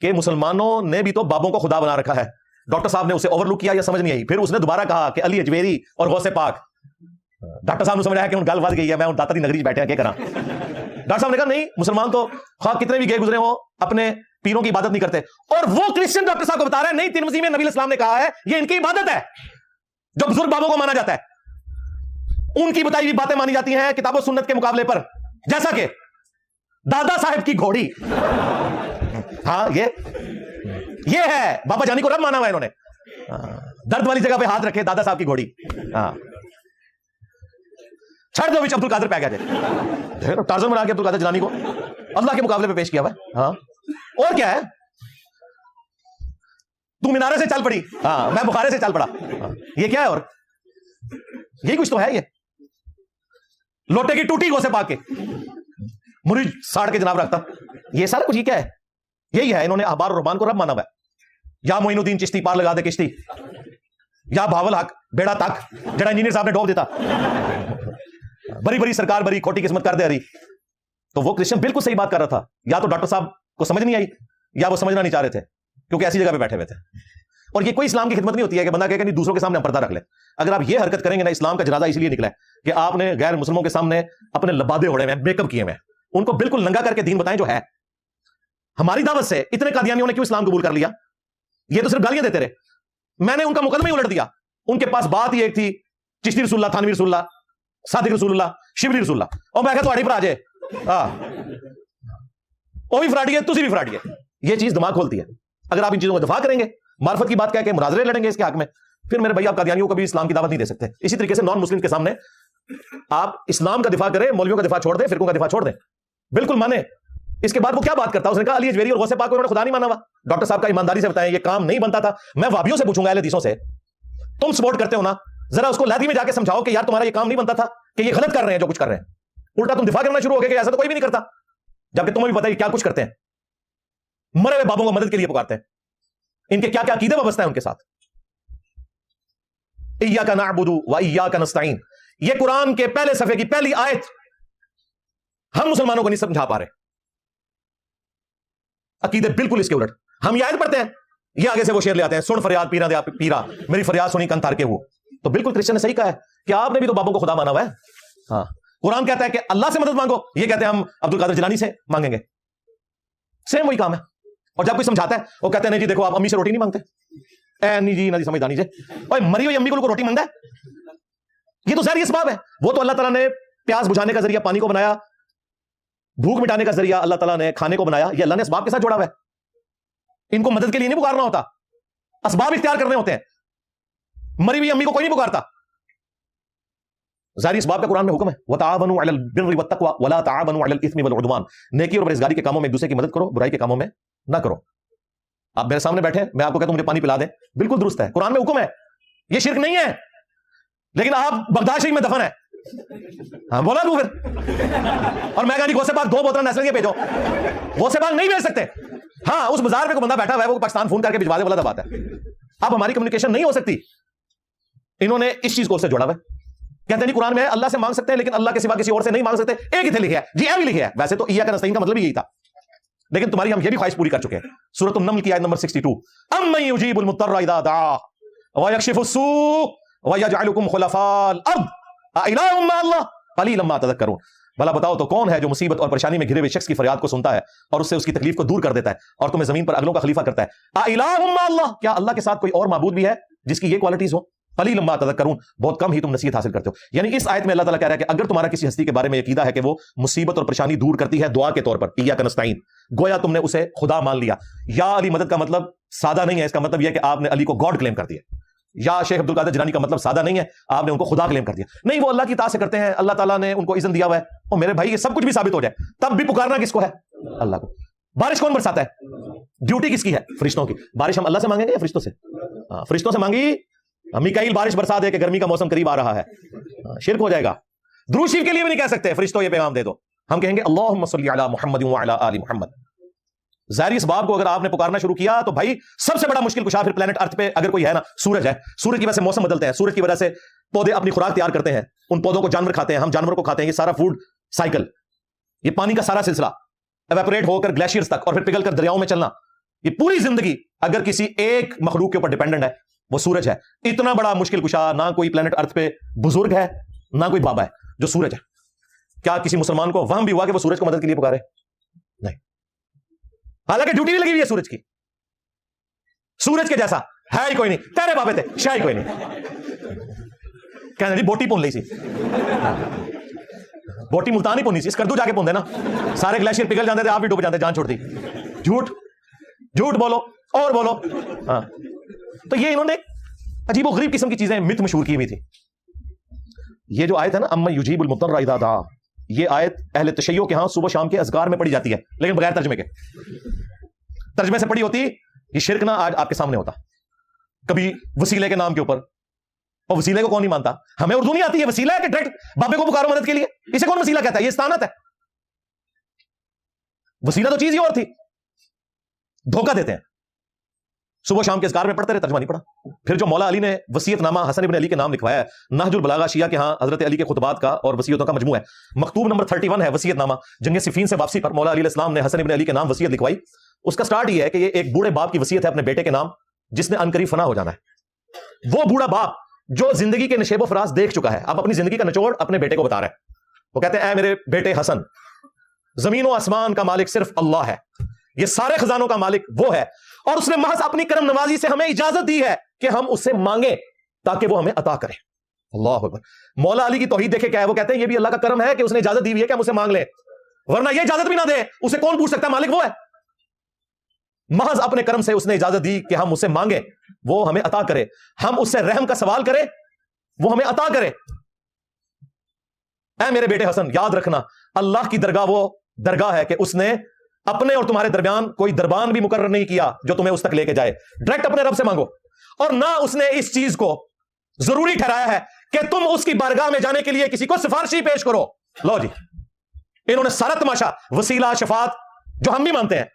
کہ مسلمانوں نے بھی تو بابوں کو خدا بنا رکھا ہے. ڈاکٹر صاحب نے اسے اوور لک کیا یا سمجھ نہیں آئی. پھر اس نے دوبارہ کہا کہ علی اجویری اور غوث پاک. ڈاکٹر صاحب نے سمجھا کہ گل ود گئی ہے، میں داتا دی نگری بیٹھے ہیں، کیا کراں. ڈاکٹر صاحب نے کہا نہیں، مسلمان تو خواہ کتنے بھی گئے گزرے ہوں اپنے پیروں کی عبادت نہیں کرتے. اور وہ کرسچن ڈاکٹر صاحب کو بتا رہا ہے نہیں، تین مسیح میں نبی اسلام نے کہا ہے یہ ان کی عبادت ہے، جو بزرگ بابوں کو مانا جاتا ہے، ان کی بتائی ہوئی باتیں مانی جاتی ہیں کتاب و سنت کے مقابلے پر، جیسا کہ دادا صاحب کی گھوڑی. ہاں یہ ہے بابا جانی کو رب مانا ہوا ہے انہوں نے. درد والی جگہ پہ ہاتھ رکھے، دادا صاحب کی گھوڑی. ہاں چھڑ دو عبد القادر پہ گیا جائے، ٹارزن بنا کے عبد القادر جیلانی کو اللہ کے مقابلے پہ پیش کیا ہوا ہے. ہاں اور کیا ہے، تو مینارے سے چل پڑی، ہاں میں بخارے سے چل پڑا. یہ کیا ہے، اور یہی کچھ تو ہے. یہ لوٹے کی ٹوٹی گوسے پاک کے مرید ساڑ کے جناب رکھتا، یہ سارا کچھ یہ کیا ہے، یہی ہے. انہوں نے احبار اور رہبان کو رب مانا ہوا ہے. یا معین الدین چشتی پار لگا دے کشتی، یا بھاول حق بیڑا تک جڑا انجینئر صاحب نے ڈوب دیتا، بری بری سرکار بری کھوٹی قسمت کر دے رہی. تو وہ کرسچن بالکل صحیح بات کر رہا تھا. یا تو ڈاکٹر صاحب کو سمجھ نہیں آئی، یا وہ سمجھنا نہیں چاہ رہے تھے کیونکہ ایسی جگہ پہ بیٹھے ہوئے تھے. اور یہ کوئی اسلام کی خدمت نہیں ہوتی ہے کہ بندہ کہے کہ دوسروں کے سامنے ہم پردہ رکھ لیں. اگر آپ یہ حرکت کریں گے نا، اسلام کا جنازہ اس لیے نکلا ہے کہ آپ نے غیر مسلموں کے سامنے اپنے لبادے اڑے ہوئے، میک اپ کیے ہوئے، ان کو بالکل ننگا کر کے دین بتائیں جو ہے. ہماری دعوت سے اتنے قادیانیوں نے کیوں اسلام قبول کر لیا؟ یہ تو صرف گالیاں دیتے رہے. میں نے ان کا مقدمہ ہی الٹ دیا. ان کے پاس بات ہی ایک تھی، چشتی رسول اللہ، تھانوی رسول اللہ، صادق رسول اللہ، شبلی رسول اللہ. اور میں کہا تھوڑی پر آ جائے، وہ بھی فراڈی ہے، تسی بھی فراڈی ہے. یہ چیز دماغ کھولتی ہے. اگر آپ ان چیزوں کو دفاع کریں گے، معرفت کی بات کہہ کے مناظرے لڑیں گے اس کے حق میں، پھر میرے بھائی آپ قادیانیوں کو بھی اسلام کی دعوت نہیں دے سکتے. اسی طریقے سے نان مسلم کے سامنے آپ اسلام کا دفاع کریں، مولویوں کا دفاع چھوڑ دیں، فرقوں کا دفاع چھوڑ دیں، بالکل مانے. اس کے بعد وہ کیا بات کرتا ہے؟ اس نے کہا علی اجویری اور غوث پاک کو انہوں نے خدا نہیں مانا ہوا. ڈاکٹر صاحب کا ایمانداری سے بتائیں یہ کام نہیں بنتا تھا. میں وابیوں سے پوچھوں گا، اہل حدیثوں سے، تم سپورٹ کرتے ہو نا، ذرا اس کو لادی میں جا کے سمجھاؤ کہ یار تمہارا یہ کام نہیں بنتا تھا، کہ یہ غلط کر رہے ہیں جو کچھ کر رہے ہیں. الٹا تم دفاع کرنا شروع ہو گئے کہ ایسا تو کوئی بھی نہیں کرتا، جبکہ تمہیں بھی پتہ ہے کیا کچھ کرتے ہیں. مرے ہوئے بابوں کو مدد کے لیے پکارتے ہیں. ان کے کیا کیا عقیدے وابستہ ہیں ان کے ساتھ. ایاک نعبد و ایاک نستعین، یہ قرآن کے پہلے صفحے کی پہلی آیت ہم مسلمانوں کو نہیں سمجھا پا رہے. عقیدے بالکل اس کے الٹ. ہم یہ آیت پڑھتے ہیں، یہ آگے سے وہ شعر لے آتے ہیں، سن فریاد پیرا دے پیرا، میری فریاد سنی کن تار کے وہ. تو بالکل کرسچن نے صحیح کہا ہے کہ آپ نے بھی تو بابوں کو خدا مانا ہوا ہے. ہاں قرآن کہتا ہے کہ اللہ سے مدد مانگو، یہ کہتے ہیں ہم عبد القادر جیلانی سے مانگیں گے. سیم وہی کام ہے. اور جب کوئی سمجھاتا ہے وہ کہتے ہیں نہیں جی دیکھو آپ امی سے روٹی نہیں مانگتے. اے نہیں جی، نہ جی سمجھدانی جی، اوے مری ہوئی امی کو روٹی مانگتا ہے، یہ تو ظاہری اسباب ہے. وہ تو اللہ تعالیٰ نے پیاس بجھانے کا ذریعہ پانی کو بنایا، بھوک مٹانے کا ذریعہ اللہ تعالیٰ نے کھانے کو بنایا. یہ اللہ نے اسباب کے ساتھ جوڑا ہوا ہے. ان کو مدد کے لیے نہیں پکارنا ہوتا، اسباب اختیار کرنے ہوتے ہیں. مری ہوئی امی کو کوئی نہیں پکارتا. ظاہری اسباب کا قرآن میں حکم ہے، وَتَعَاوَنُوا عَلَى الْبِرِّ وَالتَّقْوَىٰ وَلَا تَعَاوَنُوا عَلَى الْإِثْمِ وَالْعُدْوَانِ. نیکی اور پرہیزگاری کے کاموں میں ایک دوسرے کی مدد کرو، برائی کے کاموں میں نہ کرو. آپ میرے سامنے بیٹھے، میں آپ کو کہتا ہوں مجھے پانی پلا دیں، بالکل درست ہے، قرآن میں حکم ہے، یہ شرک نہیں ہے. لیکن آپ بغداد شریف میں دفن ہے، ہاں بولا تو پھر، اور میں کہا جی غوث پاک 2 بوتل نیسلے کے بھیجو. غوث پاک نہیں بھیج سکتے. ہاں اس بازار میں کوئی بندہ بیٹھا ہوا ہے، وہ پاکستان فون کر کے بھجوا دے، والا بات ہے. اب ہماری کمیونیکیشن نہیں ہو سکتی. انہوں نے اس چیز کو اس سے جوڑا ہوا ہے. کہتے ہیں نہیں قرآن میں اللہ سے مانگ سکتے ہیں لیکن اللہ کے سوا کسی اور سے نہیں مانگ سکتے. ایک ہی تھے لکھا ہے جی، اے بھی لکھا ہے. ویسے تو ایاک نستعین کا مطلب ہی یہی تھا، لیکن تمہاری ہم یہ بھی خواہش پوری کر چکے ہیں. سورۃ النمل کی آیت نمبر 62، امن یجیب المضطر اذا دعا ویکشف السوء ویجعلکم خلفاء الارض االہ مع اللہ قلیلا ما تذکرون. بھلا بتاؤ تو کون ہے جو مصیبت اور پریشانی میں گھرے ہوئے شخص کی فریاد کو سنتا ہے اور اس سے اس کی تکلیف کو دور کر دیتا ہے اور تمہیں زمین پر اگلوں کا خلیفہ کرتا ہے. االہ مع اللہ، کیا اللہ کے ساتھ کوئی اور معبود بھی ہے جس کی یہ کوالٹیز ہو؟ قلیلا ما تذکرون، بہت کم ہی تم نصیحت حاصل کرتے ہو. یعنی اس آیت میں اللہ تعالیٰ کہہ رہا ہے کہ اگر تمہارا کسی ہستی کے بارے میں عقیدہ ہے کہ وہ مصیبت اور پریشانی دور کرتی ہے دعا کے طور پر، ایاک نستعین، گویا تم نے اسے خدا مان لیا. یا علی مدد کا مطلب سادہ نہیں ہے، اس کا مطلب یہ ہے کہ آپ نے علی کو گاڈ کلیم کر دیا. یا شیخ عبد القادر جیلانی کا مطلب سادہ نہیں ہے، آپ نے ان کو خدا کلیم کر دیا. نہیں، وہ اللہ کی اطاعت سے کرتے ہیں، اللہ تعالیٰ نے ان کو اذن دیا ہوا ہے. اور میرے بھائی یہ سب کچھ بھی ثابت ہو جائے تب بھی پکارنا کس کو ہے؟ اللہ کو. بارش کون برساتا ہے؟ ڈیوٹی کس کی ہے؟ فرشتوں کی. بارش ہم اللہ سے مانگیں گے یا فرشتوں سے؟ فرشتوں سے مانگی. میکائیل بارش برسا دے کہ گرمی کا موسم قریب آ رہا ہے، شرک ہو جائے گا. درود شریف کے لیے بھی نہیں کہہ سکتے فرشتوں یہ پیغام دے دو. ہم کہیں گے اللہم صلی علی محمد وعلی آل محمد. ظاہری اسباب کو اگر آپ نے پکارنا شروع کیا تو بھائی سب سے بڑا مشکل کشا پھر پلانٹ ارتھ پہ اگر کوئی ہے نا، سورج ہے. سورج کی وجہ سے موسم بدلتے ہیں، سورج کی وجہ سے پودے اپنی خوراک تیار کرتے ہیں، ان پودوں کو جانور کھاتے ہیں، ہم جانور کو کھاتے ہیں، یہ سارا فوڈ سائیکل، یہ پانی کا سارا سلسلہ ایویپوریٹ ہو کر گلیشیئرز تک اور پھر پگھل کر دریاؤں میں چلنا، یہ پوری زندگی اگر کسی ایک مخلوق کے اوپر ڈیپینڈنٹ ہے وہ سورج ہے. اتنا بڑا مشکل کشا نہ کوئی پلانٹ ارتھ پہ بزرگ ہے نہ کوئی بابا ہے جو سورج ہے. کیا کسی مسلمان کو وہم بھی ہوا کہ وہ سورج کو مدد کے لیے پکارے؟ نہیں، حالانکہ ڈیوٹی بھی لگی ہوئی ہے سورج کی. سورج کے جیسا ہے ہی کوئی نہیں، تیرے بابے تھے شاہ ہی کوئی نہیں. کہنا جی بوٹی پون لی سی، بوٹی ملتان ہی پونی سی، اس کردو جا کے پون دے نا، سارے گلیشیئر پگھل جاندے تھے، آپ بھی ڈوب جاندے، جان چھوڑ دی. جھوٹ جھوٹ بولو اور بولو. ہاں تو یہ انہوں نے عجیب و غریب قسم کی چیزیں مت مشہور کی ہوئی تھی. یہ جو آیت ہے نا اما یجیب المضطر اذا دعا، یہ آیت اہل تشیع کے ہاں صبح شام کے اذکار میں پڑھی جاتی ہے لیکن بغیر ترجمے کے. ترجمے سے پڑھی ہوتی یہ شرک نہ آج آپ کے سامنے ہوتا. کبھی وسیلے کے نام کے اوپر، اور وسیلے کو کون نہیں مانتا؟ ہمیں اردو نہیں آتی ہے، وسیلہ ہے کہ ڈائریکٹ بابے کو پکارو مدد کے لیے، اسے کون وسیلہ کہتا ہے؟ یہ استعانت ہے. وسیلہ تو چیز ہی اور تھی، دھوکہ دیتے ہیں. صبح شام کے اذکار میں پڑھتے رہے، ترجمہ نہیں پڑھا. پھر جو مولا علی نے وصیت نامہ حسن ابن علی کے نام لکھوایا ہے، نہج البلاغہ شیعہ کے ہاں حضرت علی کے خطبات کا اور وصیتوں کا مجموعہ ہے. مکتوب نمبر 31 ہے وصیت نامہ. جنگ صفین سے واپسی پر مولا علی علیہ السلام نے حسن ابن علی کے نام وصیت لکھوائی. اس کا سٹارٹ یہ ہے کہ یہ ایک بوڑھے باپ کی وصیت ہے اپنے بیٹے کے نام، جس نے عنقریب فنا ہو جانا ہے. وہ بوڑھا باپ جو زندگی کے نشیب و فراز دیکھ چکا ہے، اب اپنی زندگی کا نچوڑ اپنے بیٹے کو بتا رہا ہے. وہ کہتے ہیں اے میرے بیٹے حسن، زمین و آسمان کا مالک صرف اللہ ہے، یہ سارے خزانوں کا مالک وہ ہے، اور اس نے محض اپنی کرم نوازی سے ہمیں اجازت دی ہے کہ ہم اس سے مانگیں تاکہ وہ ہمیں عطا کرے. اللہ اکبر. مولا علی کی توحید دیکھے کیا ہے، وہ کہتے ہیں یہ بھی اللہ کا کرم ہے کہ اس نے اجازت دی ہوئی ہے کہ ہم اسے مانگ لیں، ورنہ یہ اجازت بھی نہ دے اسے کون پوچھ سکتا ہے؟ مالک وہ ہے. محض اپنے کرم سے اس نے اجازت دی کہ ہم اسے مانگیں، وہ ہمیں عطا کرے، ہم اس سے رحم کا سوال کریں، وہ ہمیں عطا کرے. اے میرے بیٹے حسن، یاد رکھنا اللہ کی درگاہ وہ درگاہ ہے کہ اس نے اپنے اور تمہارے درمیان کوئی دربان بھی مقرر نہیں کیا جو تمہیں اس تک لے کے جائے. ڈائریکٹ اپنے رب سے مانگو. اور نہ اس نے اس چیز کو ضروری ٹھہرایا ہے کہ تم اس کی بارگاہ میں جانے کے لیے کسی کو سفارشی پیش کرو. لو جی، انہوں نے سارا تماشا وسیلہ شفاعت جو ہم بھی مانتے ہیں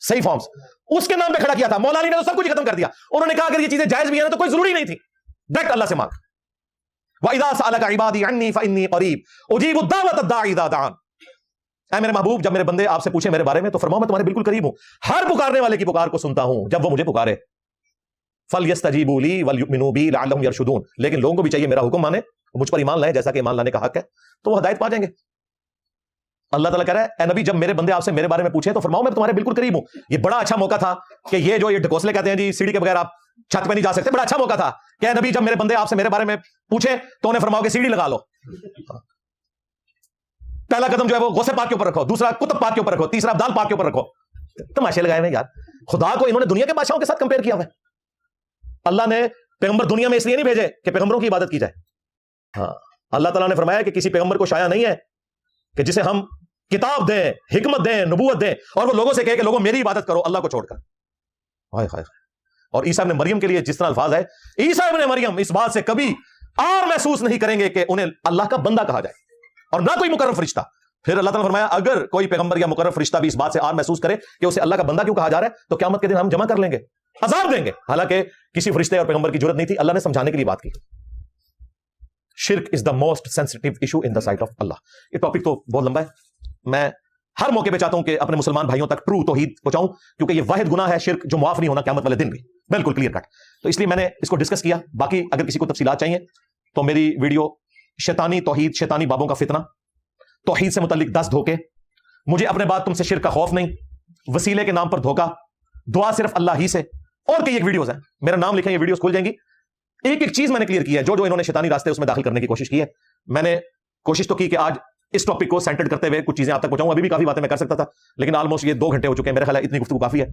صحیح فارمز اس کے نام پہ کھڑا کیا تھا. مولا علی نے تو سب کچھ ختم کر دیا. انہوں نے کہا اگر یہ چیزیں جائز بھی ہیں تو کوئی ضروری نہیں تھی، ڈائریکٹ اللہ سے مانگ. وَإِذَا سَأَلَكَ عِبَادِي عَنِّي فَإِنِّي قَرِيبٌ أُجِيبُ الدَّعْوَةَ الدَّاعِ إِذَا دَعَانِ. اے میرے محبوب، جب میرے بندے آپ سے پوچھیں میرے بارے میں تو فرماؤ میں تمہارے بالکل قریب ہوں، ہر پکارنے والے کی پکار کو سنتا ہوں جب وہ مجھے پکارے. فَلْيَسْتَجِيبُوا لِي وَلْيُؤْمِنُوا بِي لَعَلَّهُمْ يَرْشُدُونَ. لیکن لوگوں کو بھی چاہیے میرا حکم مانے، مجھ پر ایمان لائیں جیسا کہ ایمان لانے کا حق ہے، تو وہ ہدایت پا جائیں گے. اللہ تعالیٰ کہہ رہا ہے اے نبی جب میرے بندے آپ سے میرے بارے میں پوچھیں تو فرماؤ میں تمہارے بالکل قریب ہوں. یہ بڑا اچھا موقع تھا کہ یہ جو یہ ڈھکوسلے کہتے ہیں جی سیڑھی کے بغیر آپ چھت پہ نہیں جا سکتے، بڑا اچھا موقع تھا کہ اے نبی جب میرے بندے آپ سے میرے بارے میں پوچھیں تو انہیں فرماؤ کہ سیڑھی لگا لو. پہلا قدم جو ہے وہ غوث پاک کے اوپر رکھو، دوسرا قطب پاک کے اوپر رکھو، تیسرا ابدال پاک کے اوپر رکھو. تماشے لگائے ہوئے یار. خدا کو انہوں نے دنیا کے بادشاہوں کے ساتھ کمپیئر کیا ہوا ہے. اللہ نے پیغمبر دنیا میں اس لیے نہیں بھیجے کہ پیغمبروں کی عبادت کی جائے. ہاں اللہ تعالیٰ نے فرمایا کہ کسی پیغمبر کو شایع نہیں ہے کہ جسے ہم کتاب دیں، حکمت دیں، نبوت دیں اور وہ لوگوں سے کہے کہ لوگوں میری عبادت کرو اللہ کو چھوڑ کر. ہائے ہائے. اور عیسیٰ ابن مریم کے لیے جس طرح الفاظ ہے، عیسیٰ ابن مریم اس بات سے کبھی اور محسوس نہیں کریں گے کہ انہیں اللہ کا بندہ کہا جائے اور نہ کوئی مقرر فرشتہ. پھر اللہ تعالیٰ نے فرمایا اگر کوئی پیغمبر یا مقرر فرشتہ بھی اس بات سے اور محسوس کرے کہ اسے اللہ کا بندہ کیوں کہا جا رہا ہے تو قیامت کے دن ہم جمع کر لیں گے، عذاب دیں گے. حالانکہ کسی فرشتے اور پیغمبر کی جرت نہیں تھی، اللہ نے سمجھانے کے لیے بات کی. شرک is the most sensitive issue in the sight of اللہ. یہ ٹاپک تو بہت لمبا ہے، میں ہر موقع پہ چاہتا ہوں کہ اپنے مسلمان بھائیوں تک ٹرو توحید پہنچاؤں، کیونکہ یہ واحد گناہ ہے شرک جو معاف نہیں ہونا قیامت والے دن بھی، بالکل کلیئر کٹ. تو اس لیے میں نے اس کو ڈسکس کیا. باقی اگر کسی کو تفصیلات چاہیے تو میری ویڈیو شیطانی توحید، شیطانی بابوں کا فتنہ، توحید سے متعلق 10 دھوکے، مجھے اپنے بعد تم سے شرک کا خوف نہیں، وسیلے کے نام پر دھوکا، دعا صرف اللہ ہی سے، اور کئی ایک ویڈیوز ہیں. میرا نام لکھیں، یہ ویڈیوز کھل جائیں گی. ایک ایک چیز میں نے کلیئر کی ہے جو انہوں نے شیطانی راستے اس میں داخل کرنے کی کوشش کی ہے. میں نے کوشش تو کی کہ آج اس ٹاپک کو سینٹرڈ کرتے ہوئے کچھ چیزیں آپ تک پہنچاؤں. ابھی بھی کافی باتیں میں کر سکتا تھا لیکن آلموسٹ یہ 2 گھنٹے ہو چکے ہیں. میرا خیال ہے اتنی گفتگو کافی ہے.